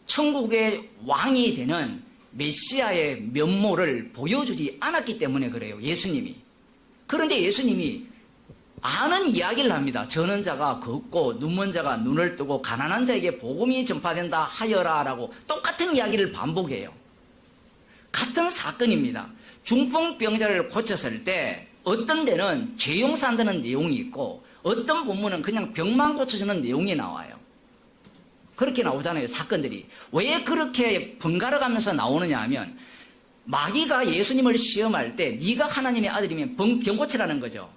천국의 왕이 되는 메시아의 면모를 보여주지 않았기 때문에 그래요. 예수님이. 그런데 예수님이 아는 이야기를 합니다. 저는 자가 걷고 눈먼 자가 눈을 뜨고 가난한 자에게 복음이 전파된다 하여라 라고 똑같은 이야기를 반복해요. 같은 사건입니다. 중풍병자를 고쳤을 때 어떤 데는 죄 용서한다는 내용이 있고 어떤 본문은 그냥 병만 고쳐주는 내용이 나와요. 그렇게 나오잖아요. 사건들이. 왜 그렇게 번갈아 가면서 나오느냐 하면 마귀가 예수님을 시험할 때 네가 하나님의 아들이면 병 고치라는 거죠.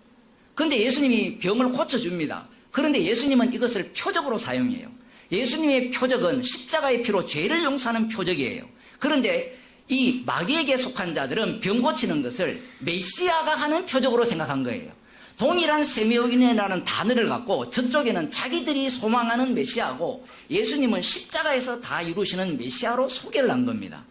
그런데 예수님이 병을 고쳐줍니다. 그런데 예수님은 이것을 표적으로 사용해요. 예수님의 표적은 십자가의 피로 죄를 용서하는 표적이에요. 그런데 이 마귀에게 속한 자들은 병 고치는 것을 메시아가 하는 표적으로 생각한 거예요. 동일한 세미오인이라는 단어를 갖고 저쪽에는 자기들이 소망하는 메시아고 예수님은 십자가에서 다 이루시는 메시아로 소개를 한 겁니다.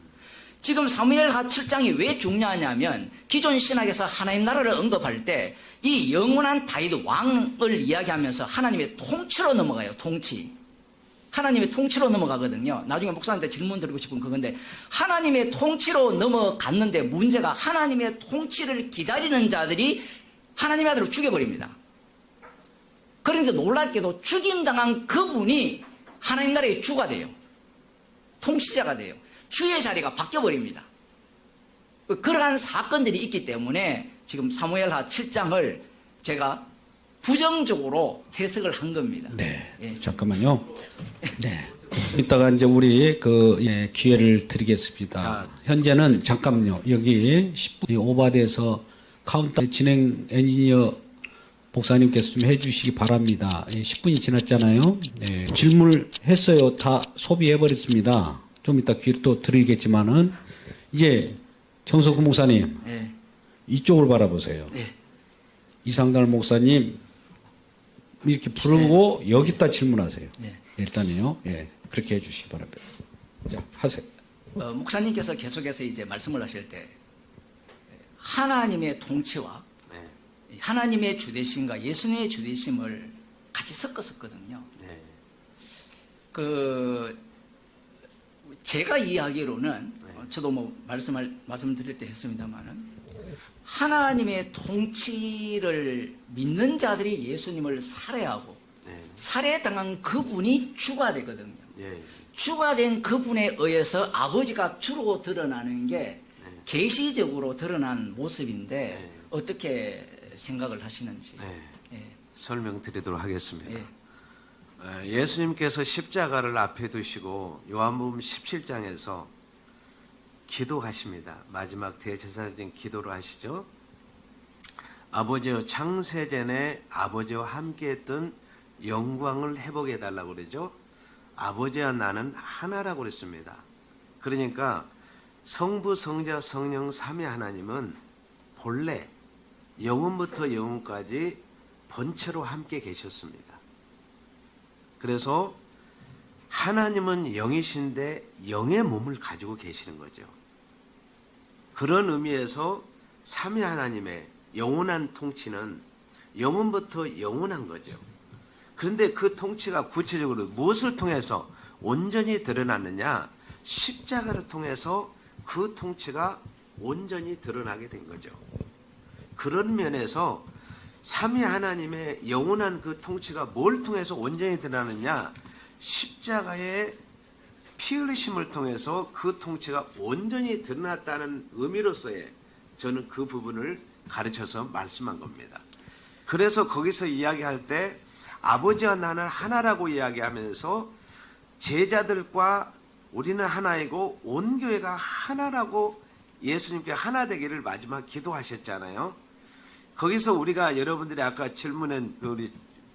지금 사무엘하 7장이 왜 중요하냐면 기존 신학에서 하나님 나라를 언급할 때 이 영원한 다윗 왕을 이야기하면서 하나님의 통치로 넘어가요. 통치. 하나님의 통치로 넘어가거든요. 나중에 목사님한테 질문 드리고 싶은 그건데 하나님의 통치로 넘어갔는데 문제가 하나님의 통치를 기다리는 자들이 하나님의 아들을 죽여버립니다. 그런데 놀랍게도 죽임당한 그분이 하나님 나라의 주가 돼요. 통치자가 돼요. 주의 자리가 바뀌어버립니다. 그러한 사건들이 있기 때문에 지금 사무엘하 7장을 제가 부정적으로 해석을 한 겁니다. 네. 예. 잠깐만요. 네. 이따가 이제 우리 기회를 드리겠습니다. 자, 현재는 잠깐만요. 여기 10분 오바돼서 카운터 진행 엔지니어 목사님께서 좀 해주시기 바랍니다. 10분이 지났잖아요. 네. 질문을 했어요. 다 소비해버렸습니다. 좀 이따 기회를 또 드리겠지만은 이제 정석구 목사님 예. 이쪽을 바라보세요. 예. 이상달 목사님 이렇게 부르고 여기다 질문하세요. 네. 일단요. 예. 그렇게 해주시기 바랍니다. 자, 하세요. 목사님께서 계속해서 이제 말씀을 하실 때 하나님의 통치와 네. 하나님의 주대심과 예수님의 주대심을 같이 섞었었거든요. 네. 제가 이해하기로는 저도 뭐 말씀드릴 때 했습니다만은 하나님의 통치를 믿는 자들이 예수님을 살해하고 네. 살해당한 그분이 주가 되거든요. 예. 주가 된 그분에 의해서 아버지가 주로 드러나는 게 계시적으로 드러난 모습인데 네. 어떻게 생각을 하시는지. 네. 예. 설명드리도록 하겠습니다. 예. 예수님께서 십자가를 앞에 두시고 요한복음 17장에서 기도하십니다. 마지막 대제사장적인 기도를 하시죠. 아버지여 창세전에 아버지와 함께했던 영광을 회복해달라고 그러죠. 아버지와 나는 하나라고 그랬습니다. 그러니까 성부, 성자, 성령 삼위 하나님은 본래 영원부터 영원까지 본체로 함께 계셨습니다. 그래서 하나님은 영이신데 영의 몸을 가지고 계시는 거죠. 그런 의미에서 삼위 하나님의 영원한 통치는 영원부터 영원한 거죠. 그런데 그 통치가 구체적으로 무엇을 통해서 온전히 드러났느냐? 십자가를 통해서 그 통치가 온전히 드러나게 된 거죠. 그런 면에서 삼위 하나님의 영원한 그 통치가 뭘 통해서 온전히 드러나느냐? 십자가의 피 흘리심을 통해서 그 통치가 온전히 드러났다는 의미로서의 저는 그 부분을 가르쳐서 말씀한 겁니다. 그래서 거기서 이야기할 때 아버지와 나는 하나라고 이야기하면서 제자들과 우리는 하나이고 온 교회가 하나라고 예수님께 하나 되기를 마지막 기도하셨잖아요. 거기서 우리가 여러분들이 아까 질문한 우리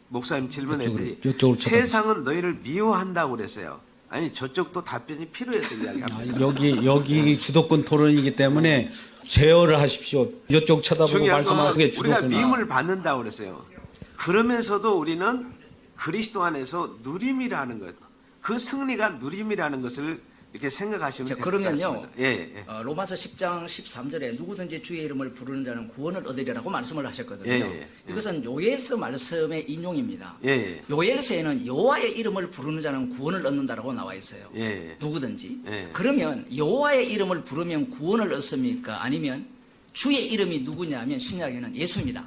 목사님 질문했더니 이쪽으로 세상은 너희를 미워한다고 그랬어요. 아니 저쪽도 답변이 필요해서 이야기합니다. 여기 주도권 토론이기 때문에 제어를 하십시오. 이쪽 쳐다보고 중요한 건 말씀하시는 게 우리가 주도권. 미움을 받는다고 그랬어요. 그러면서도 우리는 그리스도 안에서 누림이라는 것, 그 승리가 누림이라는 것을 이렇게 생각하시면 자, 될 것 그러면요. 같습니다. 예, 로마서 10장 13절에 누구든지 주의 이름을 부르는 자는 구원을 얻으리라고 말씀을 하셨거든요. 예. 이것은 요엘서 말씀의 인용입니다. 예, 요엘서에는 여호와의 이름을 부르는 자는 구원을 얻는다라고 나와 있어요. 예. 누구든지. 예. 그러면 여호와의 이름을 부르면 구원을 얻습니까? 아니면 주의 이름이 누구냐면 신약에는 예수입니다.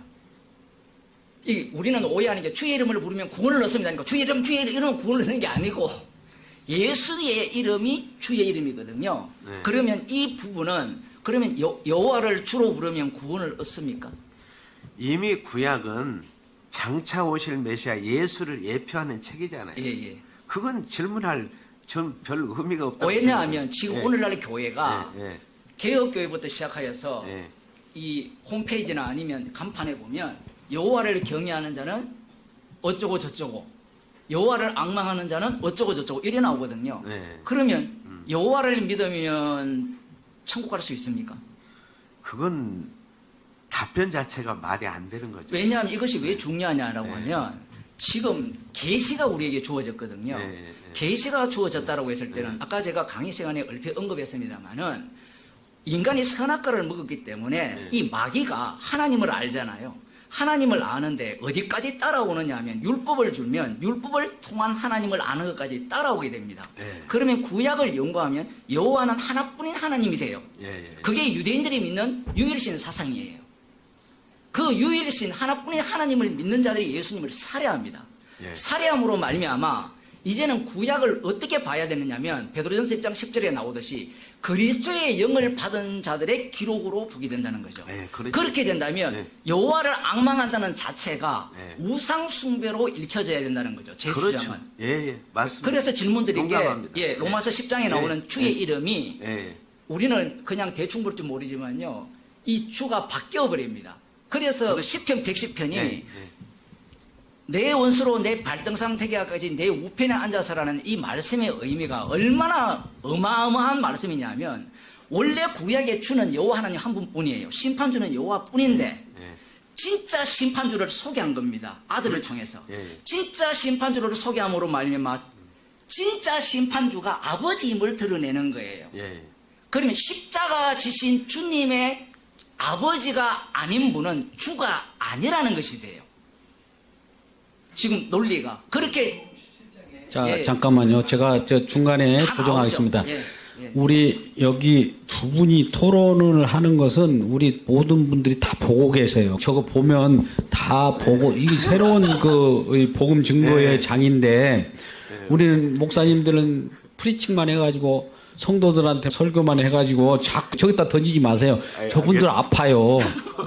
우리는 오해하는 게 주의 이름을 부르면 구원을 얻습니다. 그러니까 주의 이름은 구원을 얻는 게 아니고 예수의 이름이 주의 이름이거든요. 네. 그러면 이 부분은 그러면 여호와를 주로 부르면 구원을 얻습니까? 이미 구약은 장차 오실 메시아 예수를 예표하는 책이잖아요. 예. 그건 질문할 전 별 의미가 없다고 왜냐하면 생각해요. 지금 예. 오늘날 교회가 예, 개혁교회부터 시작하여서 예. 이 홈페이지나 아니면 간판에 보면 여호와를 경외하는 자는 어쩌고 저쩌고 여호와를 앙망하는 자는 어쩌고 저쩌고 이래 나오거든요. 네. 그러면 여호와를 믿으면 천국 갈 수 있습니까? 그건 답변 자체가 말이 안 되는 거죠. 왜냐하면 이것이 왜 중요하냐라고 네. 하면 지금 계시가 우리에게 주어졌거든요. 네. 계시가 주어졌다라고 했을 때는 아까 제가 강의 시간에 얼핏 언급했습니다마는 인간이 선악과를 먹었기 때문에 네. 이 마귀가 하나님을 알잖아요. 하나님을 아는데 어디까지 따라오느냐 하면 율법을 주면 율법을 통한 하나님을 아는 것까지 따라오게 됩니다. 네. 그러면 구약을 연구하면 여호와는 하나뿐인 하나님이 돼요. 예. 그게 유대인들이 믿는 유일신 사상이에요. 그 유일신 하나뿐인 하나님을 믿는 자들이 예수님을 살해합니다. 예. 살해함으로 말미암아 이제는 구약을 어떻게 봐야 되느냐면 베드로전서 1장 10절에 나오듯이 그리스도의 영을 받은 자들의 기록으로 보게 된다는 거죠. 예, 그렇죠. 그렇게 된다면 예. 여호와를 앙망한다는 자체가 예. 우상 숭배로 읽혀져야 된다는 거죠. 제 그렇죠. 주장은. 예, 맞습니다. 그래서 질문드린 게 동감합니다. 예, 로마서 10장에 나오는 예. 주의 예. 이름이 예. 우리는 그냥 대충 볼 줄 모르지만요. 이 주가 바뀌어 버립니다. 그래서 그렇죠. 시편 110편이 예. 내 원수로 내 발등상 태기까지 내 우편에 앉아서라는 이 말씀의 의미가 얼마나 어마어마한 말씀이냐면 원래 구약의 주는 여호와 하나님 한 분뿐이에요. 심판주는 여호와뿐인데 예. 진짜 심판주를 소개한 겁니다. 아들을 통해서. 예. 진짜 심판주를 소개함으로 말미암아 진짜 심판주가 아버지임을 드러내는 거예요. 예. 그러면 십자가 지신 주님의 아버지가 아닌 분은 주가 아니라는 것이 돼요. 지금 논리가 그렇게 자, 예. 잠깐만요. 제가 중간에 다 조정하겠습니다. 나오죠. 예. 우리 여기 두 분이 토론을 하는 것은 우리 모든 분들이 다 보고 계세요. 저거 보면 다 보고 이게 새로운 그 복음 증거의 장인데 우리는 목사님들은 프리칭만 해가지고 성도들한테 설교만 해가지고 자꾸 저기다 던지지 마세요. 저분들 아파요.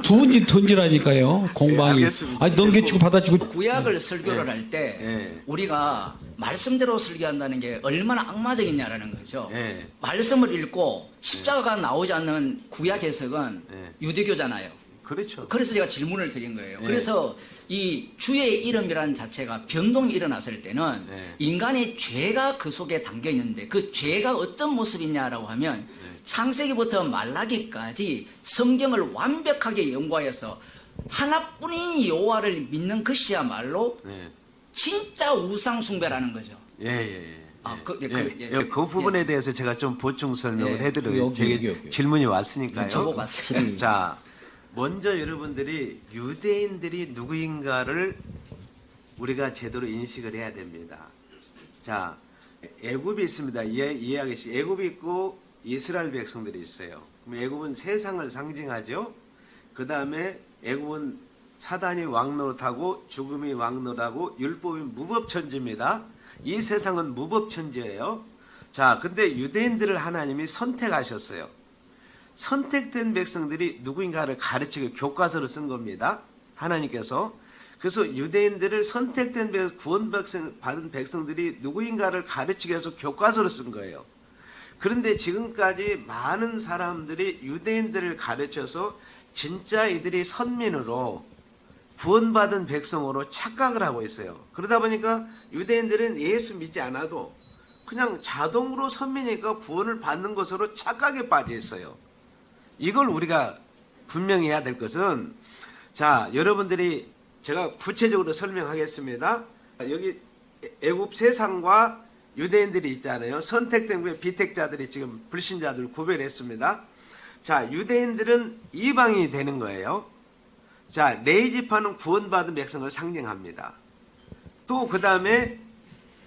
두 분이 던지라니까요. 공방이. 알겠습니다. 아니 넘겨치고 받아치고. 구약을 설교를 할 때 예. 우리가 말씀대로 설교한다는 게 얼마나 악마적이냐라는 거죠. 예. 말씀을 읽고 십자가가 나오지 않는 구약 해석은 예. 유대교잖아요. 그렇죠. 그래서 제가 질문을 드린 거예요. 예. 그래서 이 주의 이름이라는 자체가 변동이 일어났을 때는 예. 인간의 죄가 그 속에 담겨 있는데 그 죄가 어떤 모습이냐라고 하면 창세기부터 말라기까지 성경을 완벽하게 연구하여서 하나뿐인 여호와를 믿는 것이야말로 예. 진짜 우상 숭배라는 거죠. 예. 그 부분에 대해서 제가 좀 보충 설명을 예. 해드려요. 여기. 질문이 왔으니까요. 저보고 왔어요. 자, 먼저 여러분들이 유대인들이 누구인가를 우리가 제대로 인식을 해야 됩니다. 자, 애굽이 있습니다. 이해하겠습니다. 애굽이 있고 이스라엘 백성들이 있어요. 그럼 애굽은 세상을 상징하죠. 그 다음에 애굽은 사단이 왕노릇하고 죽음이 왕노릇하고 율법이 무법천지입니다. 이 세상은 무법천지예요. 자, 근데 유대인들을 하나님이 선택하셨어요. 선택된 백성들이 누구인가를 가르치고 교과서를 쓴 겁니다. 하나님께서. 그래서 유대인들을 선택된 구원받은 백성들이 누구인가를 가르치기 위해서 교과서를 쓴 거예요. 그런데 지금까지 많은 사람들이 유대인들을 가르쳐서 진짜 이들이 선민으로 구원받은 백성으로 착각을 하고 있어요. 그러다 보니까 유대인들은 예수 믿지 않아도 그냥 자동으로 선민이니까 구원을 받는 것으로 착각에 빠져 있어요. 이걸 우리가 분명히 해야 될 것은, 자, 여러분들이 제가 구체적으로 설명하겠습니다. 여기 애굽 세상과 유대인들이 있잖아요. 선택된 후에 비택자들이 지금 불신자들을 구별했습니다. 자, 유대인들은 이방인이 되는 거예요. 자, 레위지파는 구원받은 백성을 상징합니다. 또 그 다음에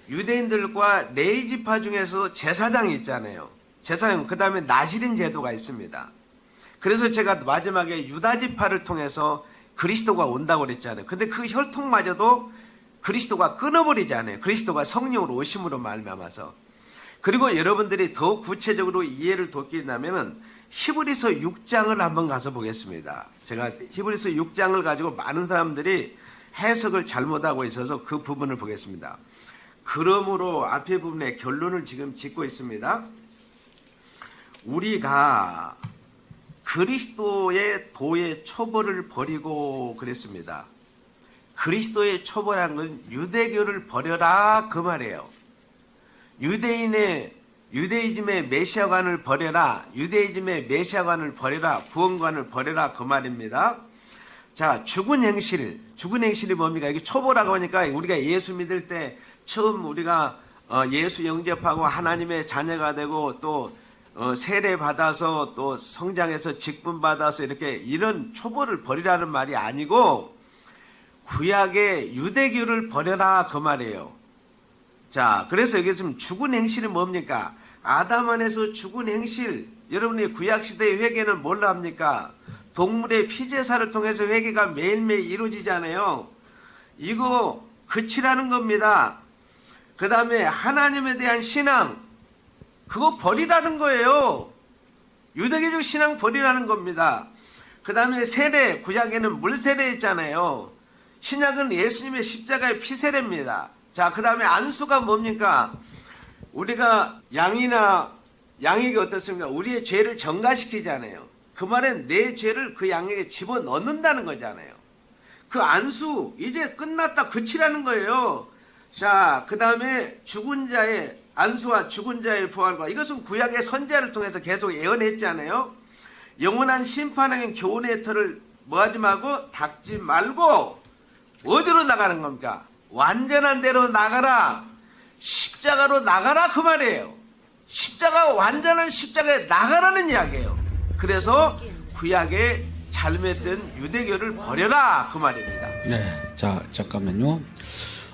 유대인들과 레위지파 중에서 제사장이 있잖아요. 제사장, 그 다음에 나시린 제도가 있습니다. 그래서 제가 마지막에 유다지파를 통해서 그리스도가 온다고 그랬잖아요. 근데 그 혈통마저도 그리스도가 끊어버리잖아요. 그리스도가 성령으로 오심으로 말미암아서. 그리고 여러분들이 더 구체적으로 이해를 돕긴다면은 히브리서 6장을 한번 가서 보겠습니다. 제가 히브리서 6장을 가지고 많은 사람들이 해석을 잘못하고 있어서 그 부분을 보겠습니다. 그러므로 앞에 부분에 결론을 지금 짓고 있습니다. 우리가 그리스도의 도의 초벌을 버리고 그랬습니다. 그리스도의 초벌한 건 유대교를 버려라 그 말이에요. 유대이즘의 메시아관을 버려라. 유대이즘의 메시아관을 버려라. 구원관을 버려라 그 말입니다. 자, 죽은 행실이 뭡니까? 이게 초보라고 하니까 우리가 예수 믿을 때 처음 우리가 예수 영접하고 하나님의 자녀가 되고 또 세례 받아서 또 성장해서 직분 받아서 이렇게 이런 초보를 버리라는 말이 아니고 구약의 유대교를 버려라 그 말이에요. 자, 그래서 여기 지금 죽은 행실이 뭡니까? 아담 안에서 죽은 행실. 여러분이 구약시대의 회개는 뭘로 합니까? 동물의 피제사를 통해서 회개가 매일매일 이루어지잖아요. 이거 그치라는 겁니다. 그 다음에 하나님에 대한 신앙, 그거 버리라는 거예요. 유대교적 신앙 버리라는 겁니다. 그 다음에 세례, 구약에는 물세례 있잖아요. 신약은 예수님의 십자가의 피세례입니다. 자, 그 다음에 안수가 뭡니까? 우리가 양에게 어떻습니까? 우리의 죄를 전가시키잖아요. 그 말은 내 죄를 그 양에게 집어넣는다는 거잖아요. 그 안수 이제 끝났다 그치라는 거예요. 자, 그 다음에 죽은 자의 안수와 죽은 자의 부활과 이것은 구약의 선지자를 통해서 계속 예언했잖아요. 영원한 심판하는 교훈의 터를 뭐하지 말고 닦지 말고 어디로 나가는 겁니까? 완전한 데로 나가라. 십자가로 나가라 그 말이에요. 십자가 완전한 십자가에 나가라는 이야기예요. 그래서 구약에 잘못된 유대교를 버려라 그 말입니다. 네, 자 잠깐만요.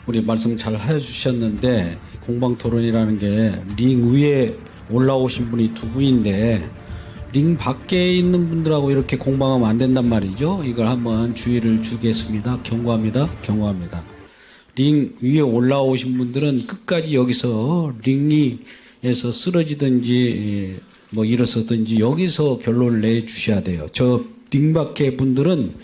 우리 말씀 잘 해주셨는데 공방토론이라는 게 링 위에 올라오신 분이 두 분인데 링 밖에 있는 분들하고 이렇게 공방하면 안 된단 말이죠. 이걸 한번 주의를 주겠습니다. 경고합니다. 링 위에 올라오신 분들은 끝까지 여기서 링에서 쓰러지든지 뭐 일어서든지 여기서 결론을 내주셔야 돼요. 저 링 밖에 분들은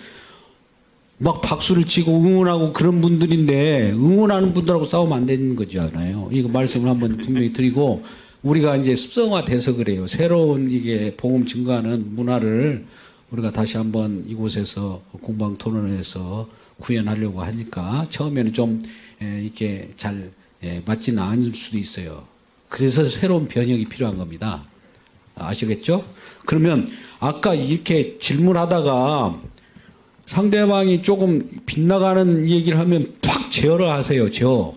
막 박수를 치고 응원하고 그런 분들인데 응원하는 분들하고 싸우면 안 되는 거잖아요. 이거 말씀을 한번 분명히 드리고 우리가 이제 습성화돼서 그래요. 새로운 이게 복음 증거하는 문화를 우리가 다시 한번 이곳에서 공방 토론에서 구현하려고 하니까 처음에는 좀 이렇게 잘 맞지는 않을 수도 있어요. 그래서 새로운 변형이 필요한 겁니다. 아시겠죠? 그러면 아까 이렇게 질문하다가 상대방이 조금 빗나가는 얘기를 하면 팍 제어를 하세요. 제어.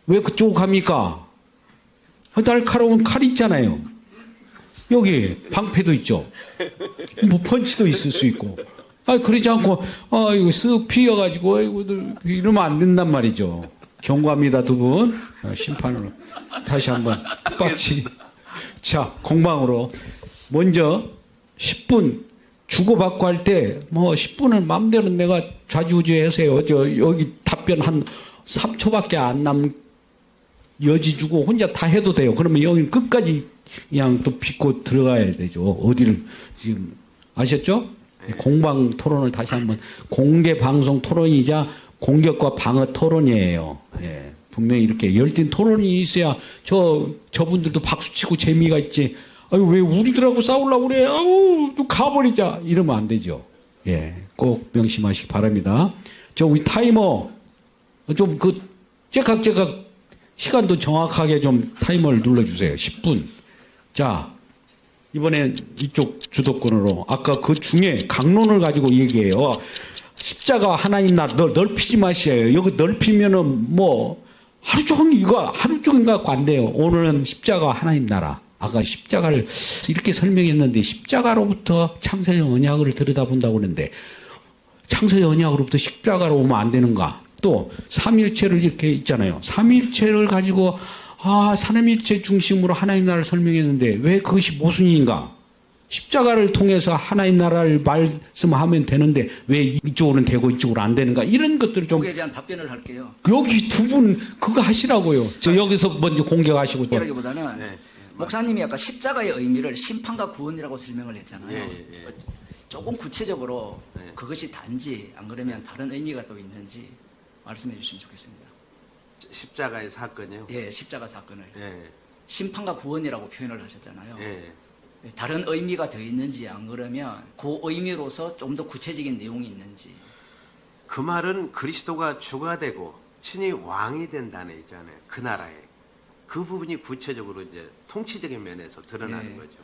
왜 그쪽으로 갑니까? 날카로운 칼이 있잖아요. 여기 방패도 있죠. 뭐 펀치도 있을 수 있고. 그러지 않고 이거 쓱 피어가지고 이러면 안 된단 말이죠. 경고합니다, 두 분. 심판으로 다시 한번 빡치. 자, 공방으로 먼저 10분 주고받고 할 때 뭐 10분을 마음대로 내가 좌지우지하세요. 여기 답변 한 3초밖에 안 여지 주고 혼자 다 해도 돼요. 그러면 여기 끝까지 그냥 또 빚고 들어가야 되죠. 어디를 지금 아셨죠? 공방 토론을 다시 한번 공개 방송 토론이자 공격과 방어 토론이에요. 예. 분명히 이렇게 열띤 토론이 있어야 저분들도 박수치고 재미가 있지. 왜 우리들하고 싸우려고 그래? 또 가버리자. 이러면 안 되죠. 예. 꼭 명심하시기 바랍니다. 우리 타이머 좀 째깍째깍 시간도 정확하게 좀 타이머를 눌러주세요. 10분. 자, 이번에 이쪽 주도권으로 아까 그 중에 강론을 가지고 얘기해요. 십자가 하나님 나라 넓히지 마세요. 여기 넓히면은 뭐 하루 종일 이거 하루 종일 갖고 안 돼요. 오늘은 십자가 하나님 나라. 아까 십자가를 이렇게 설명했는데 십자가로부터 창세의 언약을 들여다본다고 그러는데 창세의 언약으로부터 십자가로 오면 안 되는가? 또 삼일체를 이렇게 있잖아요. 삼일체를 가지고 삼일체 중심으로 하나님 나라를 설명했는데 왜 그것이 모순인가? 십자가를 통해서 하나님 나라를 말씀하면 되는데 왜 이쪽으로는 되고 이쪽으로 안 되는가? 이런 것들을 좀 거기에 대한 답변을 할게요. 여기 두 분 그거 하시라고요. 저 여기서 먼저 공격하시고 또. 이라기보다는 네. 목사님이 아까 십자가의 의미를 심판과 구원이라고 설명을 했잖아요. 예. 조금 구체적으로 네. 그것이 단지 안 그러면 다른 의미가 또 있는지 말씀해 주시면 좋겠습니다. 십자가의 사건이요. 예, 십자가 사건을 예. 심판과 구원이라고 표현을 하셨잖아요. 예. 다른 의미가 더 있는지 안 그러면 그 의미로서 좀 더 구체적인 내용이 있는지. 그 말은 그리스도가 주가 되고 친히 왕이 된다는 얘기잖아요. 그 나라에. 그 부분이 구체적으로 이제 통치적인 면에서 드러나는 네. 거죠.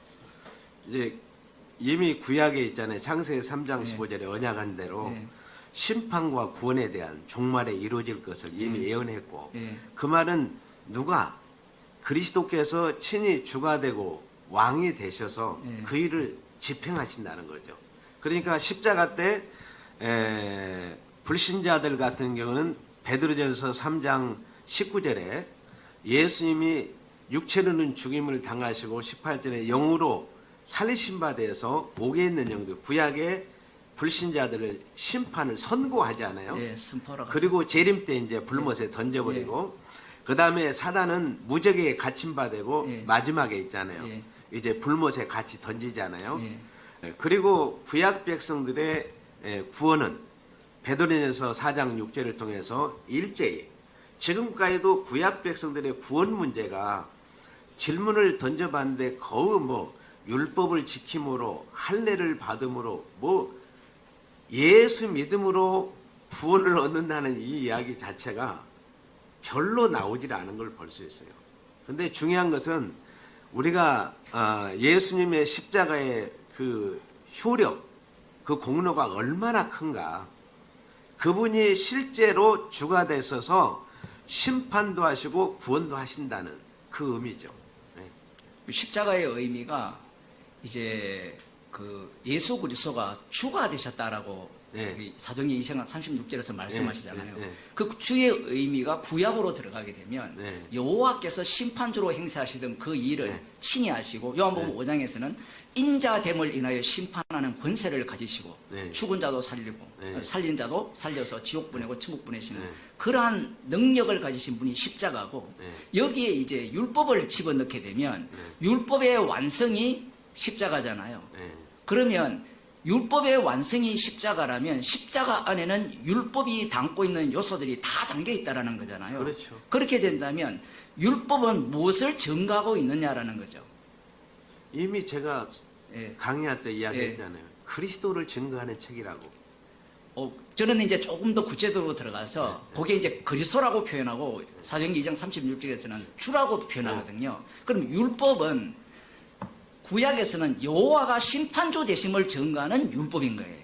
이제 이미 구약에 있잖아요. 창세기 3장 네. 15절에 언약한 대로 네. 심판과 구원에 대한 종말에 이루어질 것을 이미 예언했고 네. 그 말은 누가 그리스도께서 친히 주가 되고 왕이 되셔서 네. 그 일을 집행하신다는 거죠. 그러니까 십자가 때 불신자들 같은 경우는 베드로전서 3장 19절에 예수님이 육체로는 죽임을 당하시고 18절에 영으로 살리신 바 되어서 옥에 있는 영들 구약의 불신자들을 심판을 선고하지 않아요. 예, 선포라. 그리고 재림 때 이제 불못에 던져버리고 그 다음에 사단은 무적에 갇힌 바 되고 예. 마지막에 있잖아요. 예. 이제 불못에 같이 던지잖아요. 예. 그리고 구약 백성들의 구원은 베드로전서 4장 6절을 통해서 일제히 지금까지도 구약 백성들의 구원 문제가 질문을 던져봤는데 거의 뭐 율법을 지킴으로 할례를 받음으로 뭐 예수 믿음으로 구원을 얻는다는 이 이야기 자체가 별로 나오질 않은 걸 볼 수 있어요. 근데 중요한 것은 우리가 예수님의 십자가의 그 효력, 그 공로가 얼마나 큰가. 그분이 실제로 주가 되셔서 심판도 하시고 구원도 하신다는 그 의미죠. 네. 십자가의 의미가 이제 그 예수 그리스도가 주가 되셨다라고 네. 사도행전 2장 36절에서 말씀하시잖아요. 네. 그 주의 의미가 구약으로 들어가게 되면 네. 여호와께서 심판주로 행사하시던 그 일을 네. 친히 하시고 요한복음 5장에서는 인자됨을 인하여 심판하는 권세를 가지시고 네. 죽은 자도 살리고 네. 살린 자도 살려서 지옥 보내고 천국 보내시는 네. 그러한 능력을 가지신 분이 십자가고 네. 여기에 이제 율법을 집어넣게 되면 율법의 완성이 십자가잖아요. 네. 그러면 율법의 완성이 십자가라면 십자가 안에는 율법이 담고 있는 요소들이 다 담겨 있다라는 거잖아요. 그렇죠. 그렇게 된다면 율법은 무엇을 증거하고 있느냐라는 거죠. 이미 제가 예. 강의할 때 이야기했잖아요. 그리스도를 증거하는 책이라고. 저는 이제 조금 더 구체적으로 들어가서 거기에 이제 그리스도라고 표현하고 사도행전 2장 36절에서는 주라고 표현하거든요. 그럼 율법은 구약에서는 여호와가 심판주 되심을 증거하는 율법인 거예요.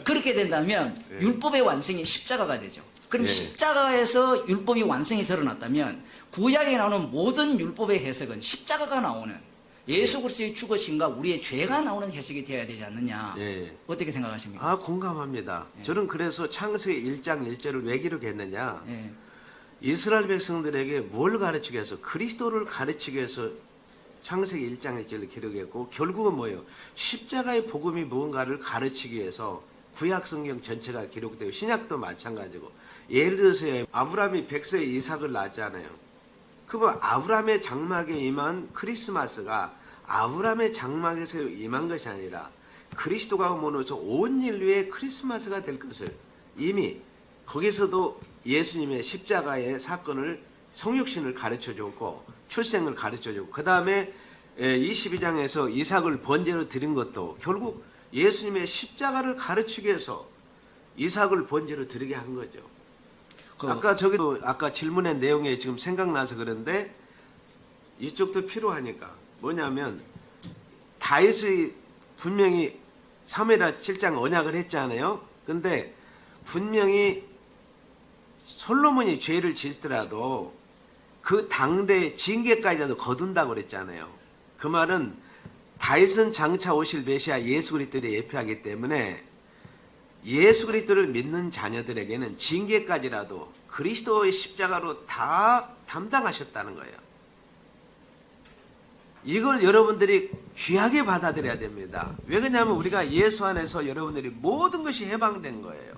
그렇게 된다면 율법의 완성이 십자가가 되죠. 그럼 네. 십자가에서 율법이 완성이 드러났다면 구약에 나오는 모든 율법의 해석은 십자가가 나오는 예수 그리스도의 죽으심과 우리의 죄가 나오는 해석이 되어야 되지 않느냐. 예. 어떻게 생각하십니까? 공감합니다. 저는 그래서 창세기 1장 1절을 왜 기록했느냐. 예. 이스라엘 백성들에게 뭘 가르치기 위해서 그리스도를 가르치기 위해서 창세기 1장 1절을 기록했고 결국은 뭐예요? 십자가의 복음이 무언가를 가르치기 위해서 구약 성경 전체가 기록되고 신약도 마찬가지고 예를 들어서 아브라함이 백세에 이삭을 낳았잖아요. 그러면 아브라함의 장막에 임한 크리스마스가 아브라함의 장막에서 임한 것이 아니라 그리스도가 오므로서 온 인류의 크리스마스가 될 것을 이미 거기서도 예수님의 십자가의 사건을 성육신을 가르쳐줬고 출생을 가르쳐줬고 그 다음에 22장에서 이삭을 번제로 드린 것도 결국 예수님의 십자가를 가르치기 위해서 이삭을 번제로 드리게 한 거죠. 아까 질문의 내용에 지금 생각나서 그런데 이쪽도 필요하니까. 뭐냐면 다윗이 분명히 사무엘하 7장 언약을 했잖아요. 근데 분명히 솔로몬이 죄를 짓더라도 그 당대 징계까지라도 거둔다고 그랬잖아요. 그 말은 다윗은 장차 오실 메시아 예수 그리스도를 예표하기 때문에 예수 그리스도를 믿는 자녀들에게는 징계까지라도 그리스도의 십자가로 다 담당하셨다는 거예요. 이걸 여러분들이 귀하게 받아들여야 됩니다. 왜 그러냐면 우리가 예수 안에서 여러분들이 모든 것이 해방된 거예요.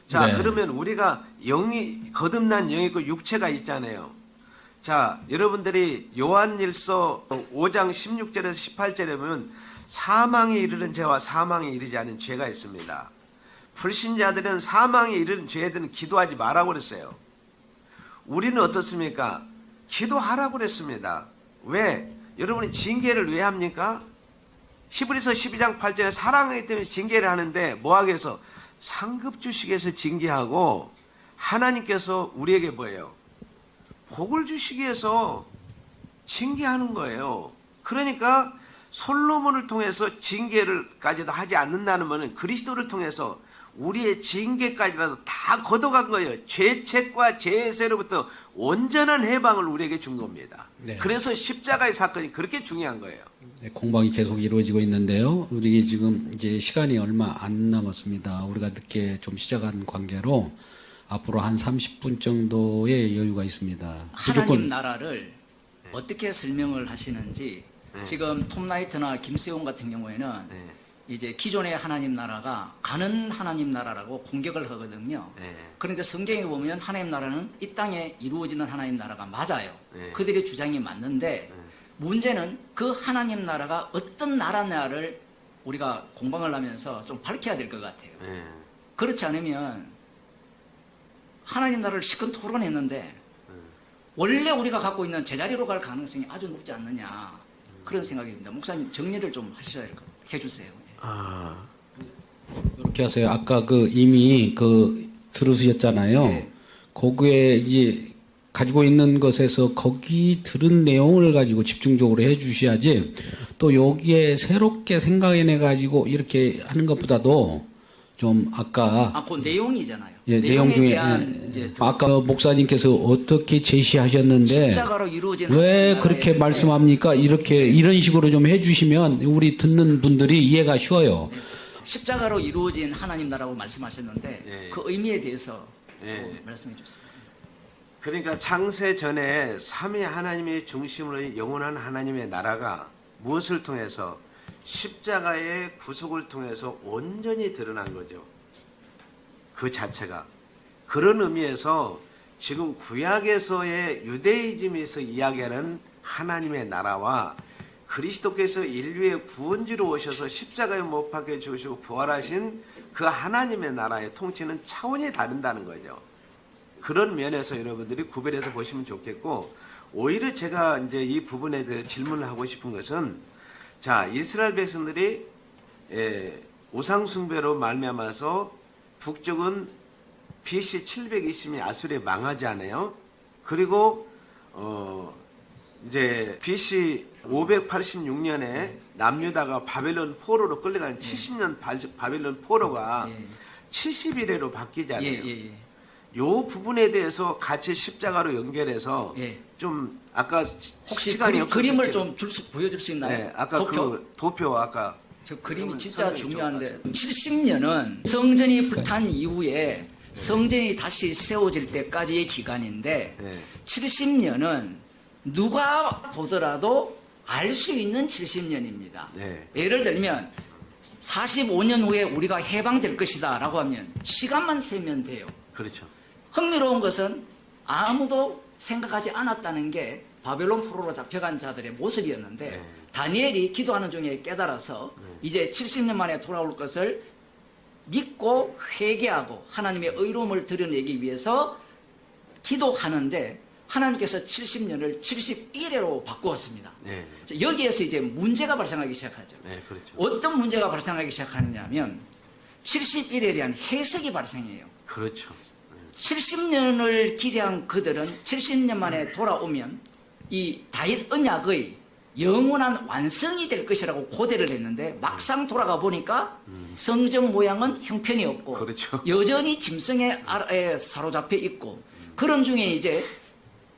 자, 네. 그러면 우리가 영이 거듭난 영이 있고 육체가 있잖아요. 자, 여러분들이 요한일서 5장 16절에서 18절에 보면 사망에 이르는 죄와 사망에 이르지 않은 죄가 있습니다. 불신자들은 사망에 이르는 죄들은 기도하지 말라고 그랬어요. 우리는 어떻습니까? 기도하라고 그랬습니다. 왜? 여러분이 징계를 왜 합니까? 히브리서 12장 8절에 사랑하기 때문에 징계를 하는데 뭐하기 위해서? 상급 주시기 위해서 징계하고 하나님께서 우리에게 뭐예요? 복을 주시기 위해서 징계하는 거예요. 그러니까 솔로몬을 통해서 징계를까지도 하지 않는다는 것은 그리스도를 통해서 우리의 징계까지라도 다 걷어간 거예요. 죄책과 죄세로부터 온전한 해방을 우리에게 준 겁니다. 네. 그래서 십자가의 사건이 그렇게 중요한 거예요. 네, 공방이 계속 이루어지고 있는데요. 우리 지금 이제 시간이 얼마 안 남았습니다. 우리가 늦게 좀 시작한 관계로 앞으로 한 30분 정도의 여유가 있습니다. 하나님 나라를 어떻게 설명을 하시는지 지금 톰 라이트나 김세용 같은 경우에는 이제 기존의 하나님 나라가 가는 하나님 나라라고 공격을 하거든요. 그런데 성경에 보면 하나님 나라는 이 땅에 이루어지는 하나님 나라가 맞아요. 그들의 주장이 맞는데 문제는 그 하나님 나라가 어떤 나라냐를 우리가 공방을 하면서 좀 밝혀야 될 것 같아요. 그렇지 않으면 하나님 나라를 실컷 토론했는데 원래 우리가 갖고 있는 제자리로 갈 가능성이 아주 높지 않느냐 그런 생각이 듭니다. 목사님 정리를 좀 하셔야 될 것 같아요. 해주세요. 이렇게 하세요. 아까 이미 들으셨잖아요. 네. 거기에 이제 가지고 있는 것에서 거기 들은 내용을 가지고 집중적으로 해 주셔야지 또 여기에 새롭게 생각해내 가지고 이렇게 하는 것보다도 좀 아까 그 내용이잖아요. 예, 내용 중에 이제 아까 목사님께서 어떻게 제시하셨는데 십자가로 이루어진 왜 하나님 그렇게 나라의 말씀합니까? 이런 식으로 좀 해주시면 우리 듣는 분들이 이해가 쉬워요. 십자가로 이루어진 하나님 나라고 말씀하셨는데 예. 그 의미에 대해서 예. 말씀해 주세요. 그러니까 창세 전에 삼위 하나님의 중심으로 영원한 하나님의 나라가 무엇을 통해서 십자가의 구속을 통해서 온전히 드러난 거죠. 그 자체가. 그런 의미에서 지금 구약에서의 유대이즘에서 이야기하는 하나님의 나라와 그리스도께서 인류의 구원주로 오셔서 십자가에 못 박혀 죽으시고 부활하신 그 하나님의 나라의 통치는 차원이 다른다는 거죠. 그런 면에서 여러분들이 구별해서 보시면 좋겠고, 오히려 제가 이제 이 부분에 대해 질문을 하고 싶은 것은, 자, 이스라엘 백성들이 우상숭배로 말미암아서 북쪽은 BC 720년 아수리에 망하지 않아요. 그리고 이제 BC 586년에 남유다가 바벨론 포로로 끌려가는 70년 바벨론 포로가 70일에로 바뀌잖아요. 요 부분에 대해서 같이 십자가로 연결해서 좀 아까 혹시 시간이 그림을 좀 보여줄 수 있나요? 네, 아까 도표 아까 저 그림이 진짜 중요한데 70년은 성전이 불탄 이후에 성전이 다시 세워질 때까지의 기간인데 70년은 누가 보더라도 알 수 있는 70년입니다. 예를 들면 45년 후에 우리가 해방될 것이다 라고 하면 시간만 세면 돼요. 그렇죠. 흥미로운 것은 아무도 생각하지 않았다는 게 바벨론 포로로 잡혀간 자들의 모습이었는데 다니엘이 기도하는 중에 깨달아서 이제 70년 만에 돌아올 것을 믿고 회개하고 하나님의 의로움을 드러내기 위해서 기도하는데 하나님께서 70년을 71회로 바꾸었습니다. 여기에서 이제 문제가 발생하기 시작하죠. 그렇죠. 어떤 문제가 발생하기 시작하느냐 하면 71회에 대한 해석이 발생해요. 그렇죠. 70년을 기대한 그들은 70년 만에 돌아오면 이 다윗 언약의 영원한 완성이 될 것이라고 고대를 했는데 막상 돌아가 보니까 성전 모양은 형편이 없고 그렇죠. 여전히 짐승의 아래에 사로잡혀 있고 그런 중에 이제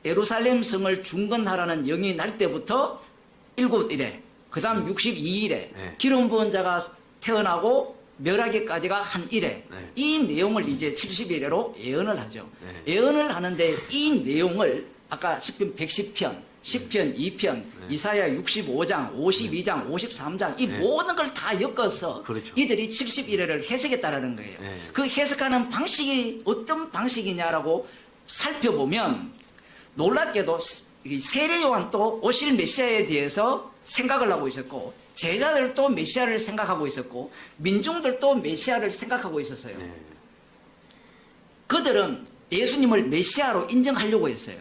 예루살렘 성을 중건하라는 영이 날 때부터 7일에 그 다음 62일에 네. 기름 부은 자가 태어나고 멸하기까지가 한 일에 네. 이 내용을 이제 70일에로 예언을 하죠. 네. 예언을 하는데 이 내용을 아까 10편 110편, 10편 2편, 이사야 65장, 52장, 53장 이 네. 모든 걸 다 엮어서 그렇죠. 이들이 70일에를 해석했다라는 거예요. 네. 그 해석하는 방식이 어떤 방식이냐라고 살펴보면 놀랍게도 이 세례 요한도 오실 메시아에 대해서 생각을 하고 있었고 제자들도 메시아를 생각하고 있었고 민중들도 메시아를 생각하고 있었어요. 네. 그들은 예수님을 메시아로 인정하려고 했어요.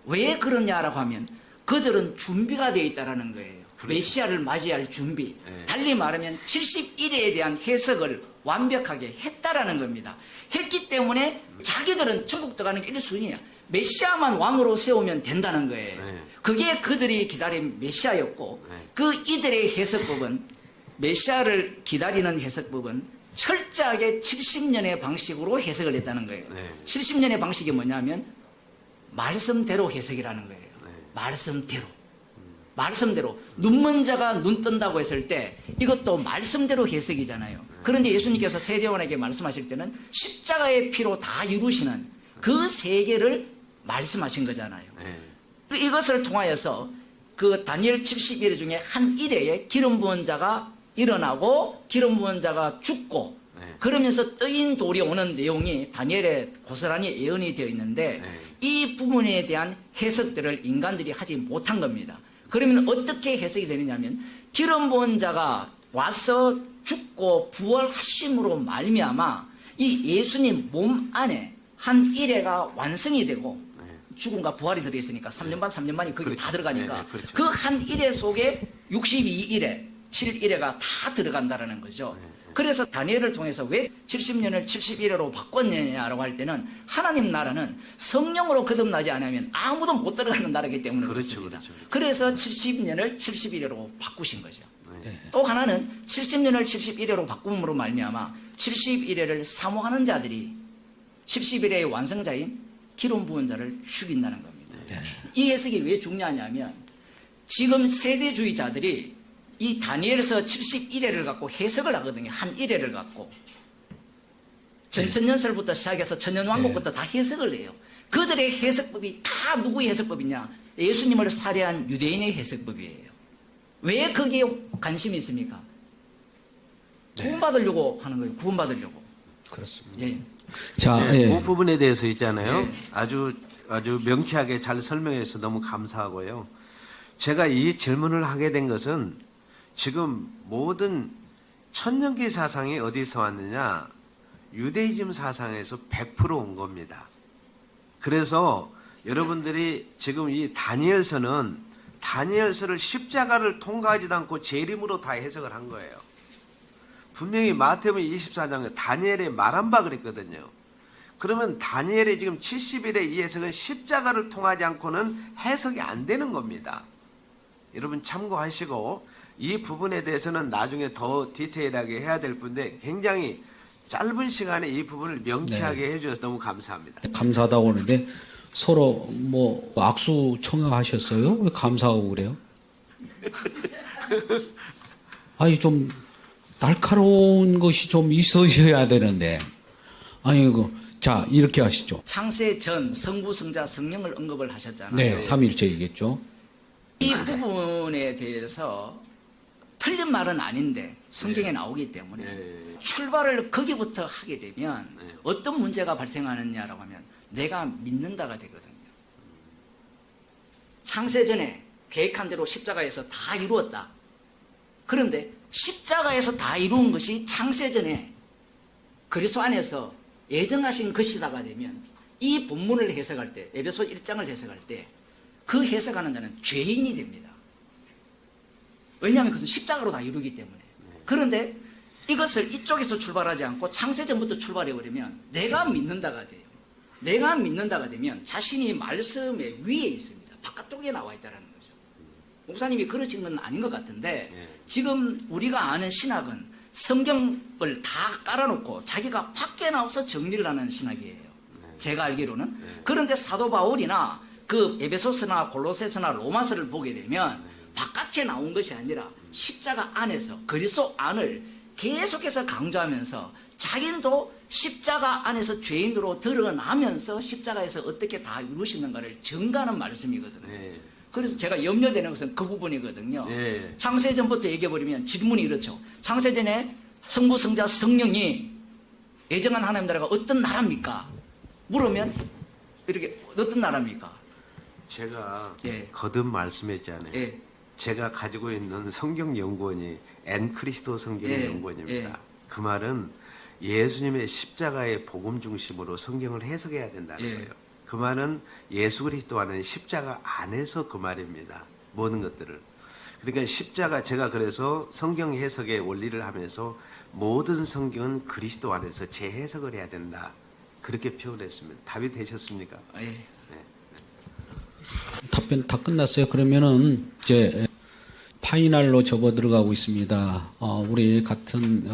왜 그러냐라고 하면 그들은 준비가 되어 있다는 거예요. 그렇죠. 메시아를 맞이할 준비. 네. 달리 말하면 71회에 대한 해석을 완벽하게 했다라는 겁니다. 했기 때문에 자기들은 천국 들어가는 게 1순위야. 메시아만 왕으로 세우면 된다는 거예요. 네. 그게 그들이 기다린 메시아였고 네. 그 이들의 해석법은 메시아를 기다리는 해석법은 철저하게 70년의 방식으로 해석을 했다는 거예요. 네. 70년의 방식이 뭐냐면 말씀대로 해석이라는 거예요. 네. 말씀대로. 말씀대로. 눈먼 자가 눈 뜬다고 했을 때 이것도 말씀대로 해석이잖아요. 그런데 예수님께서 세례요한에게 말씀하실 때는 십자가의 피로 다 이루시는 그 세계를 말씀하신 거잖아요. 네. 이것을 통하여서 그 다니엘 70일 중에 한 일회에 기름 부은 자가 일어나고 기름 부은 자가 죽고 네. 그러면서 뜨인 돌이 오는 내용이 다니엘에 고스란히 예언이 되어 있는데 네. 이 부분에 대한 해석들을 인간들이 하지 못한 겁니다. 그러면 어떻게 해석이 되느냐면 기름 부은 자가 와서 죽고 부활하심으로 말미암아 이 예수님 몸 안에 한 일회가 완성이 되고 죽음과 부활이 들어있으니까 3년 반, 3년 반이 거기 그렇죠. 다 들어가니까 네, 네, 그렇죠. 그 한 일회 속에 62일에 7일회가 다 들어간다는 거죠. 그래서 다니엘을 통해서 왜 70년을 71회로 바꿨느냐라고 할 때는 하나님 나라는 성령으로 거듭나지 않으면 아무도 못 들어가는 나라이기 때문에 그렇죠, 그렇습니다. 그렇죠. 그래서 70년을 71회로 바꾸신 거죠. 네. 또 하나는 70년을 71회로 바꿈으로 말미암아 71회를 사모하는 자들이 71회의 완성자인 기름 부은 자를 죽인다는 겁니다. 이 해석이 왜 중요하냐면 지금 세대주의자들이 이 다니엘서 71회를 갖고 해석을 하거든요. 한 1회를 갖고. 전천년설부터 시작해서 천년왕국부터 다 해석을 해요. 그들의 해석법이 다 누구의 해석법이냐? 예수님을 살해한 유대인의 해석법이에요. 왜 거기에 관심이 있습니까? 구원받으려고 하는 거예요. 구원받으려고. 그렇습니다. 예. 자, 네, 예. 그 부분에 대해서 있잖아요. 네. 아주 명쾌하게 잘 설명해서 너무 감사하고요. 제가 이 질문을 하게 된 것은 지금 모든 천년기 사상이 어디서 왔느냐? 유대이즘 사상에서 100% 온 겁니다. 그래서 여러분들이 지금 이 다니엘서는 다니엘서를 십자가를 통과하지도 않고 재림으로 다 해석을 한 거예요. 분명히 마태복음 24장에 다니엘에 말한 바 그랬거든요. 그러면 다니엘의 지금 70일의 이 해석은 십자가를 통하지 않고는 해석이 안 되는 겁니다. 여러분 참고하시고 이 부분에 대해서는 나중에 더 디테일하게 해야 될 분데 굉장히 짧은 시간에 이 부분을 명쾌하게 해주셔서 너무 감사합니다. 감사하다고 하는데 서로 뭐 악수 청하셨어요? 왜 감사하고 그래요? 아니 좀 날카로운 것이 좀 있으셔야 되는데 아이고 자 이렇게 하시죠. 창세 전 성부 성자 성령을 언급을 하셨잖아요. 네, 삼위일체이겠죠. 이 부분에 대해서 틀린 말은 아닌데 성경에 나오기 때문에 네. 출발을 거기부터 하게 되면 네. 어떤 문제가 발생하느냐라고 하면 내가 믿는다가 되거든요. 창세 전에 계획한 대로 십자가에서 다 이루었다. 그런데 십자가에서 다 이루은 것이 창세 전에 그리스도 안에서 예정하신 것이다가 되면 이 본문을 해석할 때 에베소 1장을 해석할 때 그 해석하는 자는 죄인이 됩니다. 왜냐하면 그것은 십자가로 다 이루기 때문에. 그런데 이것을 이쪽에서 출발하지 않고 창세전부터 출발해버리면 내가 믿는다가 돼요. 내가 믿는다가 되면 자신이 말씀의 위에 있습니다. 바깥쪽에 나와 있다는 거죠. 목사님이 그러신 건 아닌 것 같은데 예. 지금 우리가 아는 신학은 성경을 다 깔아놓고 자기가 밖에 나와서 정리를 하는 신학이에요. 제가 알기로는. 그런데 사도 바울이나 그 에베소서나 골로새서나 로마서를 보게 되면 바깥에 나온 것이 아니라 십자가 안에서 그리스도 안을 계속해서 강조하면서 자기도 십자가 안에서 죄인으로 드러나면서 십자가에서 어떻게 다 이루시는가를 증가하는 말씀이거든요. 예. 그래서 제가 염려되는 것은 그 부분이거든요. 예. 창세전부터 얘기해버리면 질문이 이렇죠. 창세전에 성부, 성자, 성령이 예정한 하나님 나라가 어떤 나라입니까? 물으면 이렇게 어떤 나라입니까? 제가 예. 거듭 말씀했잖아요. 예. 제가 가지고 있는 성경 연구원이 앤크리스도 성경 예. 연구원입니다. 예. 그 말은 예수님의 십자가의 복음 중심으로 성경을 해석해야 된다는 예. 거예요. 그 말은 예수 그리스도와는 십자가 안에서 그 말입니다. 모든 것들을. 그러니까 십자가 제가 그래서 성경 해석의 원리를 하면서 모든 성경은 그리스도 안에서 재해석을 해야 된다. 그렇게 표현했습니다. 답이 되셨습니까? 예. 답변 다 끝났어요. 그러면은 이제 파이널로 접어 들어가고 있습니다. 우리 같은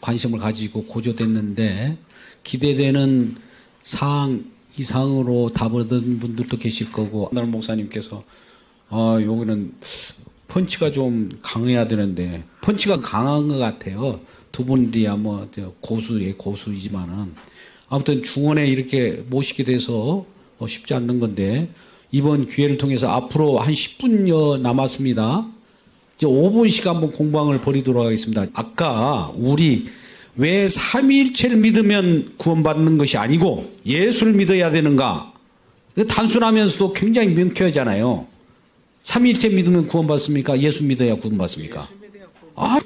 관심을 가지고 고조됐는데 기대되는 사항 이상으로 답을 얻은 분들도 계실 거고, 날 목사님께서 여기는 펀치가 좀 강해야 되는데 펀치가 강한 것 같아요. 두 분이야 뭐 고수의 고수이지만은 아무튼 중원에 이렇게 모시게 돼서 쉽지 않는 건데 이번 기회를 통해서 앞으로 한 10분여 남았습니다. 이제 5분씩 한번 공방을 벌이도록 하겠습니다. 아까 우리 왜 삼위일체를 믿으면 구원받는 것이 아니고 예수를 믿어야 되는가? 단순하면서도 굉장히 명쾌하잖아요. 삼위일체 믿으면 구원받습니까? 예수 믿어야 구원받습니까?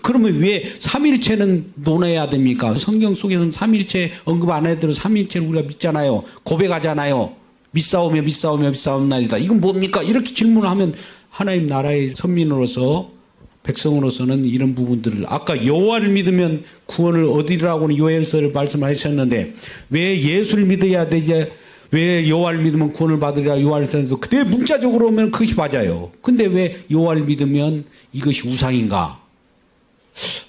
그러면 왜 삼위일체는 논해야 됩니까? 성경 속에서는 삼위일체 언급 안 해도 삼위일체를 우리가 믿잖아요. 고백하잖아요. 믿사오며 이건 뭡니까? 이렇게 질문을 하면 하나님 나라의 선민으로서 백성으로서는 이런 부분들을 아까 여호와를 믿으면 구원을 얻으리라고는 요엘서를 말씀하셨는데 왜 예수를 믿어야 되지? 왜 여호와를 믿으면 구원을 받으리라 요한일서에서 그때 문자적으로 오면 그것이 맞아요. 근데 왜 여호와를 믿으면 이것이 우상인가?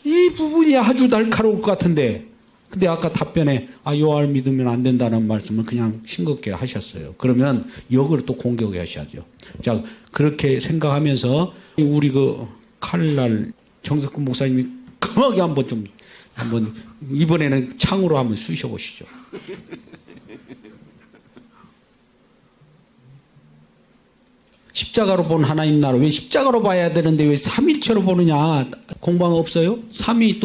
이 부분이 아주 날카로울 것 같은데 근데 아까 답변에 여호와를 믿으면 안 된다는 말씀을 그냥 싱겁게 하셨어요. 그러면 역을 또 공격하셔야죠. 자, 그렇게 생각하면서 우리 칼날 정석근 목사님이 강하게 한번 이번에는 창으로 한번 쑤셔보시죠. 십자가로 본 하나님 나라 왜 십자가로 봐야 되는데 왜 삼일체로 보느냐? 공방 없어요? 삼위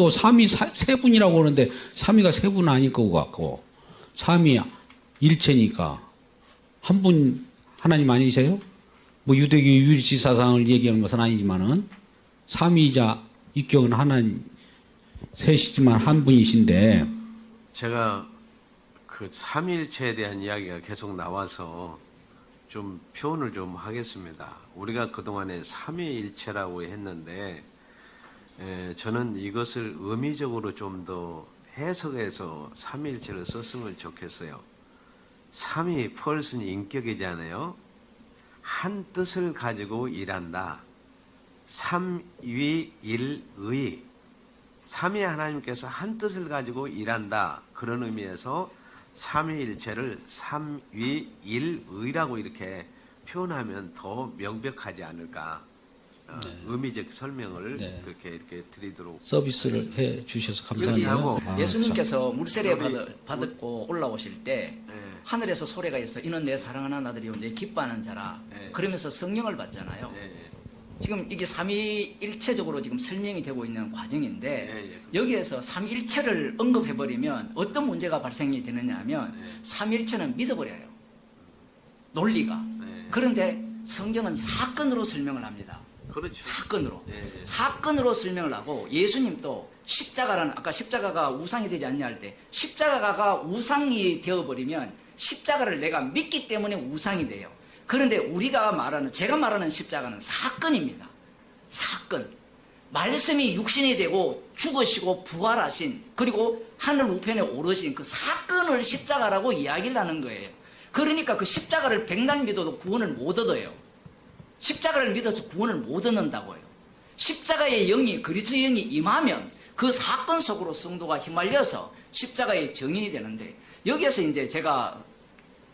세 분이라고 하는데 삼위가 세 분은 아닐 것 같고 삼위 일체니까 한 분 하나님 아니세요? 뭐 유대교 유일시 사상을 얘기하는 것은 아니지만은 삼위이자 입경은 하나님 셋이지만 한 분이신데 제가 그 삼위일체에 대한 이야기가 계속 나와서 좀 표현을 좀 하겠습니다. 우리가 그동안에 삼위일체라고 했는데 저는 이것을 의미적으로 좀 더 해석해서 삼위일체를 썼으면 좋겠어요. 삼위 펄슨 인격이잖아요. 한 뜻을 가지고 일한다. 삼위일의 삼위 하나님께서 한 뜻을 가지고 일한다. 그런 의미에서 삼위일체를 삼위일의라고 이렇게 표현하면 더 명백하지 않을까. 의미적 설명을 네. 그렇게 이렇게 드리도록 서비스를 해 주셔서 여기 감사합니다. 예수님께서 물세례 우리- 받았고 올라오실 때 네. 하늘에서 소리가 있어 이는 내 사랑하는 아들이요 내 기뻐하는 자라 네. 그러면서 성령을 받잖아요. 예, 예. 지금 이게 삼위일체적으로 지금 설명이 되고 있는 과정인데 예, 예. 여기에서 삼위일체를 언급해버리면 어떤 문제가 발생이 되느냐 하면 삼위일체는 믿어버려요. 논리가. 네. 그런데 성경은 사건으로 설명을 합니다. 그렇죠. 사건으로. 예, 예. 사건으로 설명을 하고 예수님도 십자가라는 아까 십자가가 우상이 되지 않냐 할 때 십자가가 우상이 되어버리면 십자가를 내가 믿기 때문에 우상이 돼요. 그런데 제가 말하는 십자가는 사건입니다. 사건. 말씀이 육신이 되고 죽으시고 부활하신 그리고 하늘 우편에 오르신 그 사건을 십자가라고 이야기를 하는 거예요. 그러니까 그 십자가를 백날 믿어도 구원을 못 얻어요. 십자가를 믿어서 구원을 못 얻는다고요. 십자가의 영이, 그리스도의 영이 임하면 그 사건 속으로 성도가 휘말려서 십자가의 증인이 되는데, 여기에서 이제 제가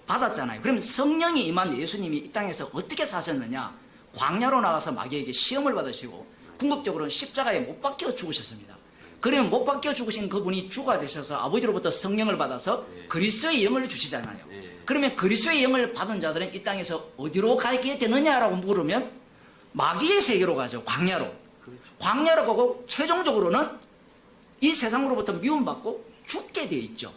받았잖아요. 그러면 성령이 임한 예수님이 이 땅에서 어떻게 사셨느냐? 광야로 나가서 마귀에게 시험을 받으시고 궁극적으로는 십자가에 못 박혀 죽으셨습니다. 그러면 못 박혀 죽으신 그분이 주가 되셔서 아버지로부터 성령을 받아서 그리스도의 영을 주시잖아요. 그러면 그리스도의 영을 받은 자들은 이 땅에서 어디로 가게 되느냐라고 물으면 마귀의 세계로 가죠. 광야로. 광야로 가고 최종적으로는 이 세상으로부터 미움받고 죽게 되어 있죠.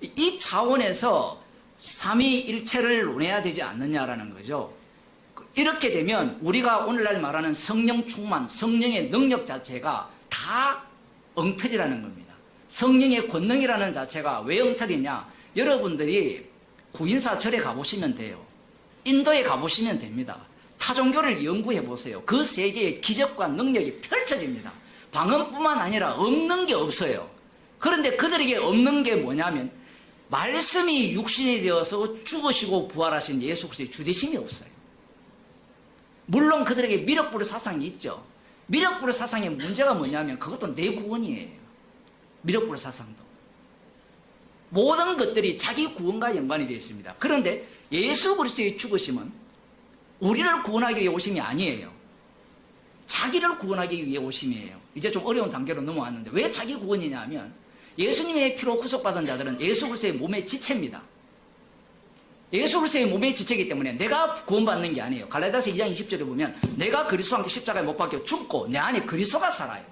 이 차원에서 삼위일체를 논해야 되지 않느냐라는 거죠. 이렇게 되면 우리가 오늘날 말하는 성령 충만, 성령의 능력 자체가 다 엉터리라는 겁니다. 성령의 권능이라는 자체가 왜 엉터리냐? 여러분들이 구인사절에 가보시면 돼요. 인도에 가보시면 됩니다. 타종교를 연구해 보세요. 그 세계의 기적과 능력이 펼쳐집니다. 방언뿐만 아니라 없는 게 없어요. 그런데 그들에게 없는 게 뭐냐면 말씀이 육신이 되어서 죽으시고 부활하신 예수 그리스도의 주되심이 없어요. 물론 그들에게 미륵불의 사상이 있죠. 미륵불의 사상의 문제가 뭐냐면 그것도 내 구원이에요. 미륵불의 사상도. 모든 것들이 자기 구원과 연관이 되어 있습니다. 그런데 예수 그리스도의 죽으심은 우리를 구원하기 위해 오심이 아니에요. 자기를 구원하기 위해 오심이에요. 이제 좀 어려운 단계로 넘어왔는데 왜 자기 구원이냐 하면 예수님의 피로 구속받은 자들은 예수 그리스도의 몸의 지체입니다. 예수 그리스도의 몸의 지체이기 때문에 내가 구원받는 게 아니에요. 갈라디아서 2장 20절에 보면 내가 그리스도와 함께 십자가에 못 박혀 죽고 내 안에 그리스도가 살아요.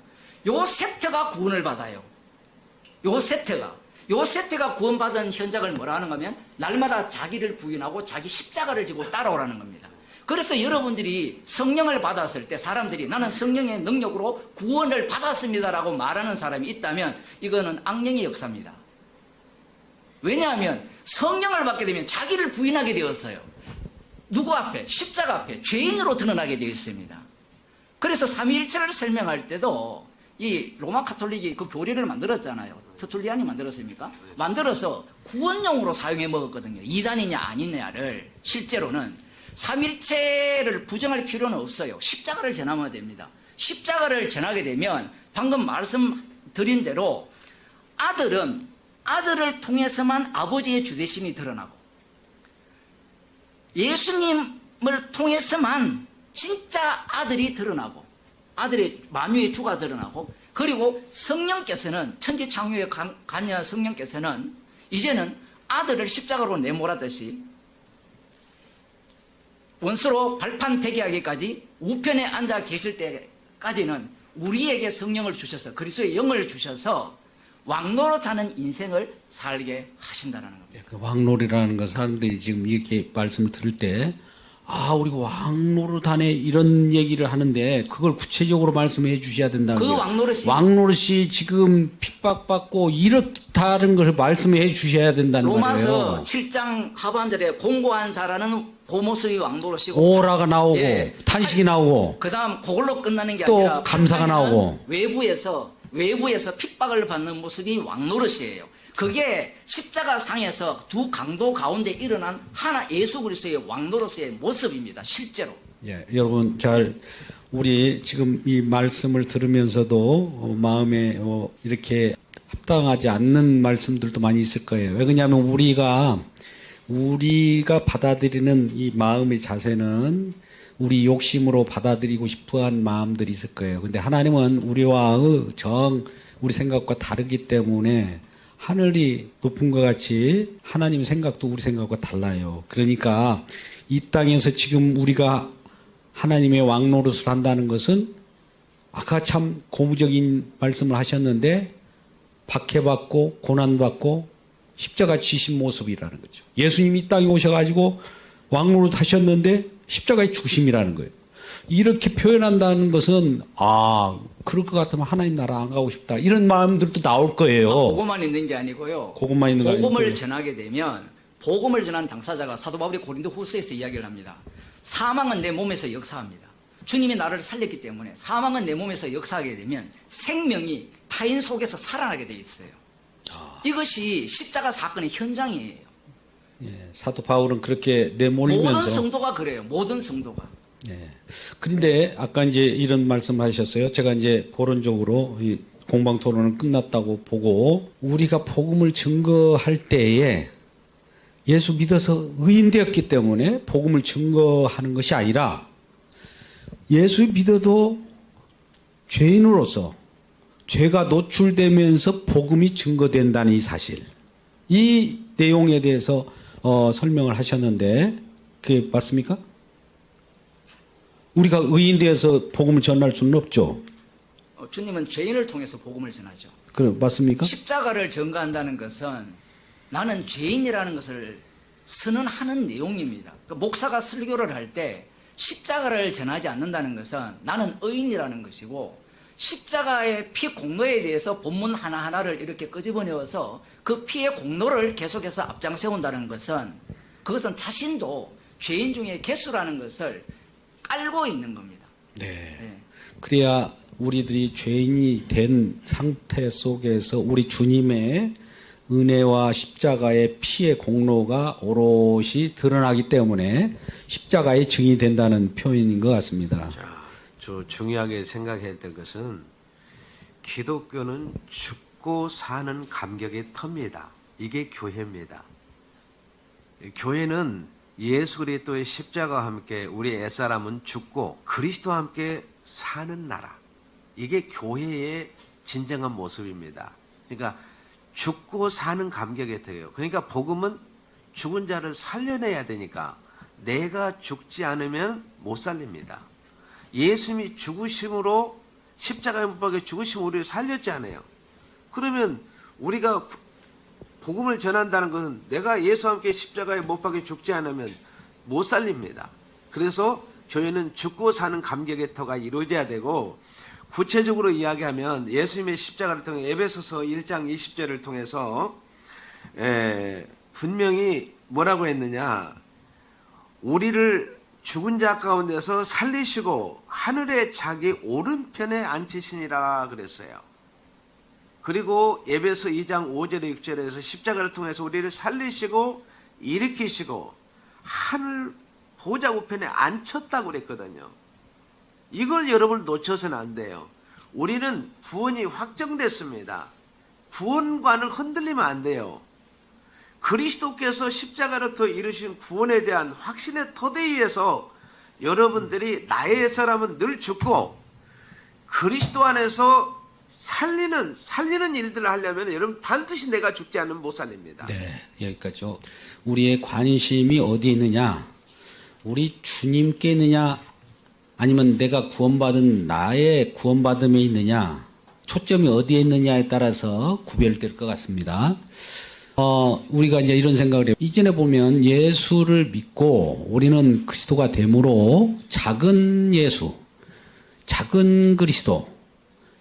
요 세트가 구원을 받아요. 요 세트가 구원받은 현장을 뭐라 하는가 하면 날마다 자기를 부인하고 자기 십자가를 지고 따라오라는 겁니다. 그래서 여러분들이 성령을 받았을 때 사람들이 나는 성령의 능력으로 구원을 받았습니다라고 말하는 사람이 있다면 이거는 악령의 역사입니다. 왜냐하면 성령을 받게 되면 자기를 부인하게 되었어요. 누구 앞에? 십자가 앞에 죄인으로 드러나게 되어 있습니다. 그래서 삼위일체를 설명할 때도 이 로마 카톨릭이 그 교리를 만들었잖아요. 터툴리안이 만들었습니까? 만들어서 구원용으로 사용해 먹었거든요. 이단이냐 아니냐를. 실제로는 삼위일체를 부정할 필요는 없어요. 십자가를 전하면 됩니다. 십자가를 전하게 되면 방금 말씀드린 대로 아들을 통해서만 아버지의 주되심이 드러나고 예수님을 통해서만 진짜 아들이 드러나고 아들의 만유의 주가 드러나고 그리고 성령께서는 천지창조에 관여한 성령께서는 이제는 아들을 십자가로 내몰았듯이 원수로 발판 되게 하기까지 우편에 앉아 계실 때까지는 우리에게 성령을 주셔서 그리스도의 영을 주셔서 왕노릇하는 인생을 살게 하신다는 겁니다. 그 왕노릇이라는 거 사람들이 지금 이렇게 말씀을 들을 때 우리가 왕노릇하네 이런 얘기를 하는데 그걸 구체적으로 말씀해 주셔야 된다는 거예요. 왕노릇이 지금 핍박받고 이렇다는 것을 말씀해 주셔야 된다는 거예요. 로마서 7장 하반절에 공고한 자라는 그 모습이 왕노릇이고 오라가 나오고 탄식이 나오고 그 다음 그걸로 끝나는 게 또 아니라 감사가 나오고 외부에서 핍박을 받는 모습이 왕노릇이에요. 그게 십자가 상에서 두 강도 가운데 일어난 하나 예수 그리스도의 왕노릇의 모습입니다. 실제로. 예, 여러분 우리 지금 이 말씀을 들으면서도 마음에 이렇게 합당하지 않는 말씀들도 많이 있을 거예요. 왜 그러냐면 우리가 받아들이는 이 마음의 자세는 우리 욕심으로 받아들이고 싶어한 마음들이 있을 거예요. 근데 하나님은 우리와의 우리 생각과 다르기 때문에 하늘이 높은 것 같이 하나님 생각도 우리 생각과 달라요. 그러니까 이 땅에서 지금 우리가 하나님의 왕노릇을 한다는 것은 아까 참 고무적인 말씀을 하셨는데 박해받고 고난받고 십자가 지신 모습이라는 거죠. 예수님이 이 땅에 오셔가지고 왕노릇 하셨는데 십자가의 죽으심이라는 거예요. 이렇게 표현한다는 것은 그럴 것 같으면 하나님 나라 안 가고 싶다 이런 마음들도 나올 거예요. 그것만 있는 게 아니고요. 그것만 있는 거 아니고요. 복음을 전하게 되면 복음을 전한 당사자가 사도 바울이 고린도 후서에서 이야기를 합니다. 사망은 내 몸에서 역사합니다. 주님이 나를 살렸기 때문에 사망은 내 몸에서 역사하게 되면 생명이 타인 속에서 살아나게 돼 있어요. 이것이 십자가 사건의 현장이에요. 예, 사도 바울은 그렇게 내몰리면서 모든 성도가 그래요. 모든 성도가. 네. 그런데 아까 이제 이런 말씀하셨어요. 제가 이제 보론적으로 이 공방 토론은 끝났다고 보고 우리가 복음을 증거할 때에 예수 믿어서 의인되었기 때문에 복음을 증거하는 것이 아니라 예수 믿어도 죄인으로서 죄가 노출되면서 복음이 증거된다는 이 사실. 이 내용에 대해서 설명을 하셨는데 그게 맞습니까? 우리가 의인 되어서 복음을 전할 수는 없죠. 주님은 죄인을 통해서 복음을 전하죠. 그래 맞습니까? 십자가를 전가한다는 것은 나는 죄인이라는 것을 선언하는 내용입니다. 그러니까 목사가 설교를 할 때 십자가를 전하지 않는다는 것은 나는 의인이라는 것이고 십자가의 피 공로에 대해서 본문 하나하나를 이렇게 끄집어내어서 그 피의 공로를 계속해서 앞장세운다는 것은 그것은 자신도 죄인 중에 개수라는 것을 깔고 있는 겁니다. 네. 그래야 우리들이 죄인이 된 상태 속에서 우리 주님의 은혜와 십자가의 피의 공로가 오롯이 드러나기 때문에 십자가의 증인이 된다는 표현인 것 같습니다. 자, 저 중요하게 생각해야 될 것은 기독교는 죽고 사는 감격의 터입니다. 이게 교회입니다. 교회는 예수 그리스도의 십자가와 함께 우리 옛사람은 죽고 그리스도와 함께 사는 나라. 이게 교회의 진정한 모습입니다. 그러니까 죽고 사는 감격의 터예요. 그러니까 복음은 죽은 자를 살려내야 되니까 내가 죽지 않으면 못 살립니다. 예수님이 죽으심으로 십자가에 못 박혀 죽으심으로 우리를 살렸잖아요. 그러면 우리가 복음을 전한다는 것은 내가 예수와 함께 십자가에 못 박혀 죽지 않으면 못 살립니다. 그래서 교회는 죽고 사는 감격의 터가 이루어져야 되고 구체적으로 이야기하면 예수님의 십자가를 통해 에베소서 1장 20절을 통해서 분명히 뭐라고 했느냐, 우리를 죽은 자 가운데서 살리시고 하늘에 자기 오른편에 앉히시니라 그랬어요. 그리고 에베소 2장 5절에 6절에서 십자가를 통해서 우리를 살리시고 일으키시고 하늘 보좌 우편에 앉혔다고 그랬거든요. 이걸 여러분 놓쳐서는 안 돼요. 우리는 구원이 확정됐습니다. 구원관을 흔들리면 안 돼요. 그리스도께서 십자가로 더 이루신 구원에 대한 확신의 토대에 의해서 여러분들이 나의 사람은 늘 죽고 그리스도 안에서 살리는 일들을 하려면 여러분 반드시 내가 죽지 않으면 못 살립니다. 네, 여기까지요. 우리의 관심이 어디에 있느냐? 우리 주님께 있느냐? 아니면 내가 구원받은 나의 구원받음에 있느냐? 초점이 어디에 있느냐에 따라서 구별될 것 같습니다. 우리가 이제 이런 생각을 해요. 이전에 보면 예수를 믿고 우리는 그리스도가 됨으로 작은 예수, 작은 그리스도,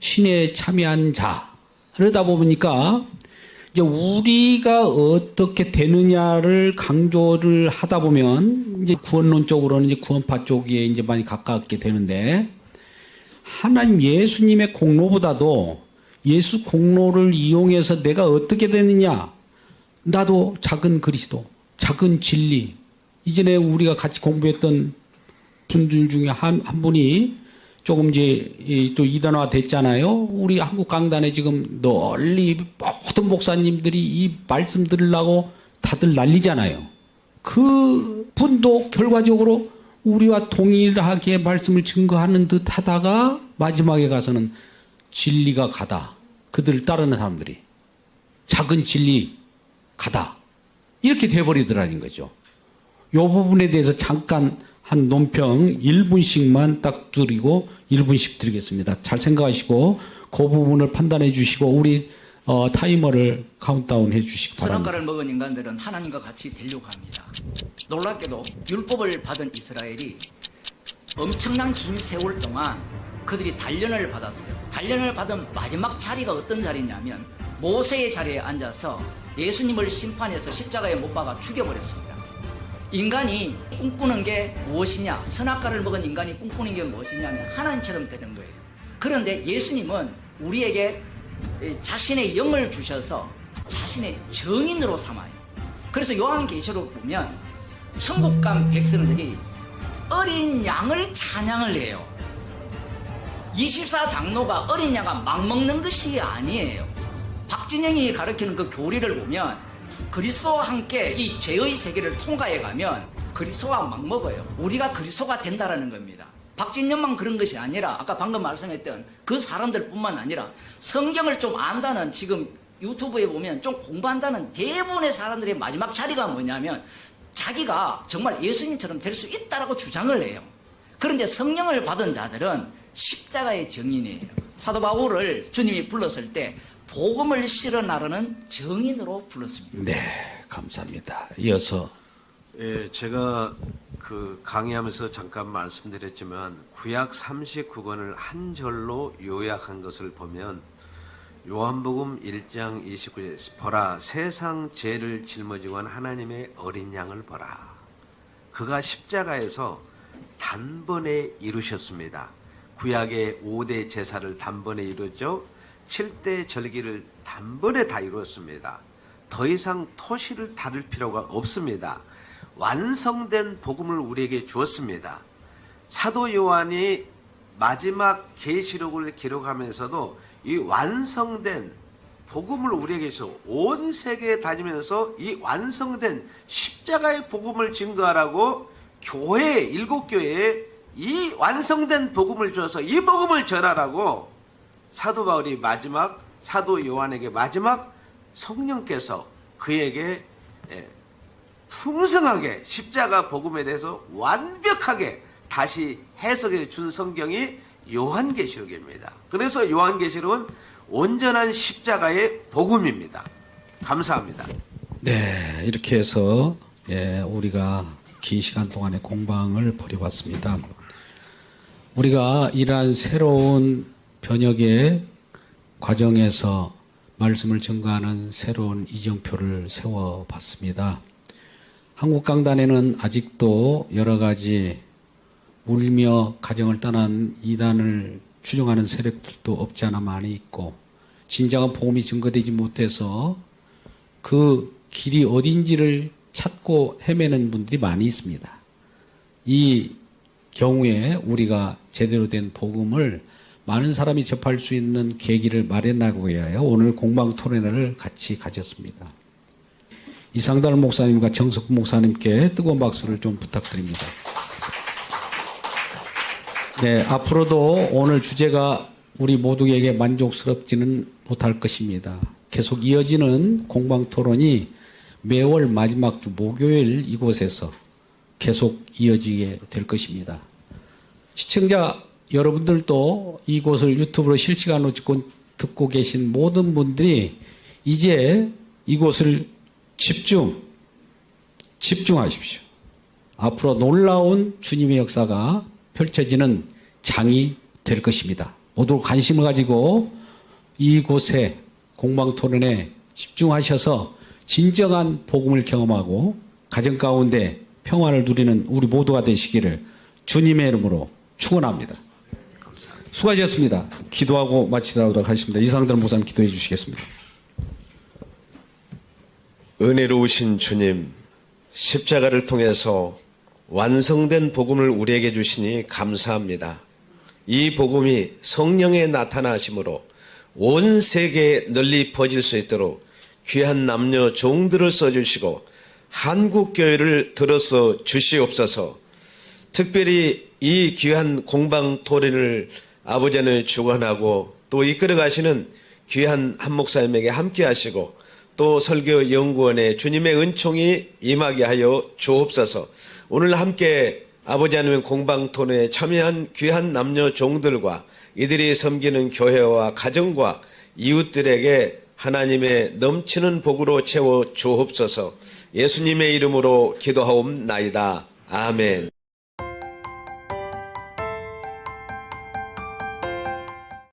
신에 참여한 자, 그러다 보니까 이제 우리가 어떻게 되느냐를 강조를 하다 보면 이제 구원론적으로는 이제 구원파 쪽에 이제 많이 가깝게 되는데 하나님 예수님의 공로보다도 예수 공로를 이용해서 내가 어떻게 되느냐, 나도 작은 그리스도, 작은 진리. 이전에 우리가 같이 공부했던 분들 중에 한 분이 조금 이제 또 이단화 됐잖아요. 우리 한국 강단에 지금 널리 모든 목사님들이 이 말씀 들으려고 다들 난리잖아요. 그 분도 결과적으로 우리와 동일하게 말씀을 증거하는 듯 하다가 마지막에 가서는 진리가 가다. 그들을 따르는 사람들이. 작은 진리 가다. 이렇게 돼버리더라는 거죠. 이 부분에 대해서 잠깐 한 논평 1분씩만 딱 드리고 1분씩 드리겠습니다. 잘 생각하시고 그 부분을 판단해 주시고 우리 타이머를 카운트다운 해 주시기 바랍니다. 선악과를 먹은 인간들은 하나님과 같이 되려고 합니다. 놀랍게도 율법을 받은 이스라엘이 엄청난 긴 세월 동안 그들이 단련을 받았어요. 단련을 받은 마지막 자리가 어떤 자리냐면 모세의 자리에 앉아서 예수님을 심판해서 십자가에 못 박아 죽여버렸습니다. 인간이 꿈꾸는 게 무엇이냐? 선악과를 먹은 인간이 꿈꾸는 게 무엇이냐면 하나님처럼 되는 거예요. 그런데 예수님은 우리에게 자신의 영을 주셔서 자신의 정인으로 삼아요. 그래서 요한계시록 보면 천국 간 백성들이 어린 양을 찬양을 해요. 24장로가 어린 양아 막 먹는 것이 아니에요. 박진영이 가르치는 그 교리를 보면 그리스도와 함께 이 죄의 세계를 통과해 가면 그리스도와 막 먹어요. 우리가 그리스도가 된다라는 겁니다. 박진영만 그런 것이 아니라 아까 방금 말씀했던 그 사람들뿐만 아니라 성경을 좀 안다는, 지금 유튜브에 보면 좀 공부한다는 대부분의 사람들의 마지막 자리가 뭐냐면 자기가 정말 예수님처럼 될 수 있다라고 주장을 해요. 그런데 성령을 받은 자들은 십자가의 정인이에요. 사도 바울을 주님이 불렀을 때 복음을 실어 나르는 정인으로 불렀습니다. 네, 감사합니다. 이어서 예, 제가 그 강의하면서 잠깐 말씀드렸지만 구약 39권을 한 절로 요약한 것을 보면 요한복음 1장 29절 보라 세상 죄를 짊어지고 한 하나님의 어린 양을 보라. 그가 십자가에서 단번에 이루셨습니다. 구약의 5대 제사를 단번에 이루었죠. 7대 절기를 단번에 다 이루었습니다. 더 이상 토시를 다룰 필요가 없습니다. 완성된 복음을 우리에게 주었습니다. 사도 요한이 마지막 계시록을 기록하면서도 이 완성된 복음을 우리에게 줘 온 세계에 다니면서 이 완성된 십자가의 복음을 증거하라고 교회, 7교회에 이 완성된 복음을 주어서 이 복음을 전하라고 사도 바울이 마지막, 사도 요한에게 마지막 성령께서 그에게 풍성하게 십자가 복음에 대해서 완벽하게 다시 해석해 준 성경이 요한계시록입니다. 그래서 요한계시록은 온전한 십자가의 복음입니다. 감사합니다. 네, 이렇게 해서 우리가 긴 시간 동안에 공방을 벌여봤습니다. 우리가 이러한 새로운 번역의 과정에서 말씀을 증거하는 새로운 이정표를 세워봤습니다. 한국 강단에는 아직도 여러 가지 울며 가정을 떠난 이단을 추종하는 세력들도 없지 않아 많이 있고 진정한 복음이 증거되지 못해서 그 길이 어딘지를 찾고 헤매는 분들이 많이 있습니다. 이 경우에 우리가 제대로 된 복음을 많은 사람이 접할 수 있는 계기를 마련하기 위하여 오늘 공방 토론회를 같이 가졌습니다. 이상달 목사님과 정석구 목사님께 뜨거운 박수를 좀 부탁드립니다. 네, 앞으로도 오늘 주제가 우리 모두에게 만족스럽지는 못할 것입니다. 계속 이어지는 공방 토론이 매월 마지막 주 목요일 이곳에서 계속 이어지게 될 것입니다. 시청자 여러분들도 이곳을 유튜브로 실시간으로 듣고 계신 모든 분들이 이제 이곳을 집중하십시오. 앞으로 놀라운 주님의 역사가 펼쳐지는 장이 될 것입니다. 모두 관심을 가지고 이곳에 공방토론에 집중하셔서 진정한 복음을 경험하고 가정 가운데 평화를 누리는 우리 모두가 되시기를 주님의 이름으로 축원합니다. 수고하셨습니다. 기도하고 마치도록 하겠습니다. 이상들 목사님 기도해 주시겠습니다. 은혜로우신 주님, 십자가를 통해서 완성된 복음을 우리에게 주시니 감사합니다. 이 복음이 성령의 나타나심으로 온 세계에 널리 퍼질 수 있도록 귀한 남녀 종들을 써주시고 한국교회를 들어서 주시옵소서. 특별히 이 귀한 공방 토론을 아버지 하나님 주관하고 또 이끌어 가시는 귀한 한 목사님에게 함께 하시고 또 설교 연구원에 주님의 은총이 임하게 하여 주옵소서. 오늘 함께 아버지 하나님 공방 토론에 참여한 귀한 남녀 종들과 이들이 섬기는 교회와 가정과 이웃들에게 하나님의 넘치는 복으로 채워 주옵소서. 예수님의 이름으로 기도하옵나이다. 아멘.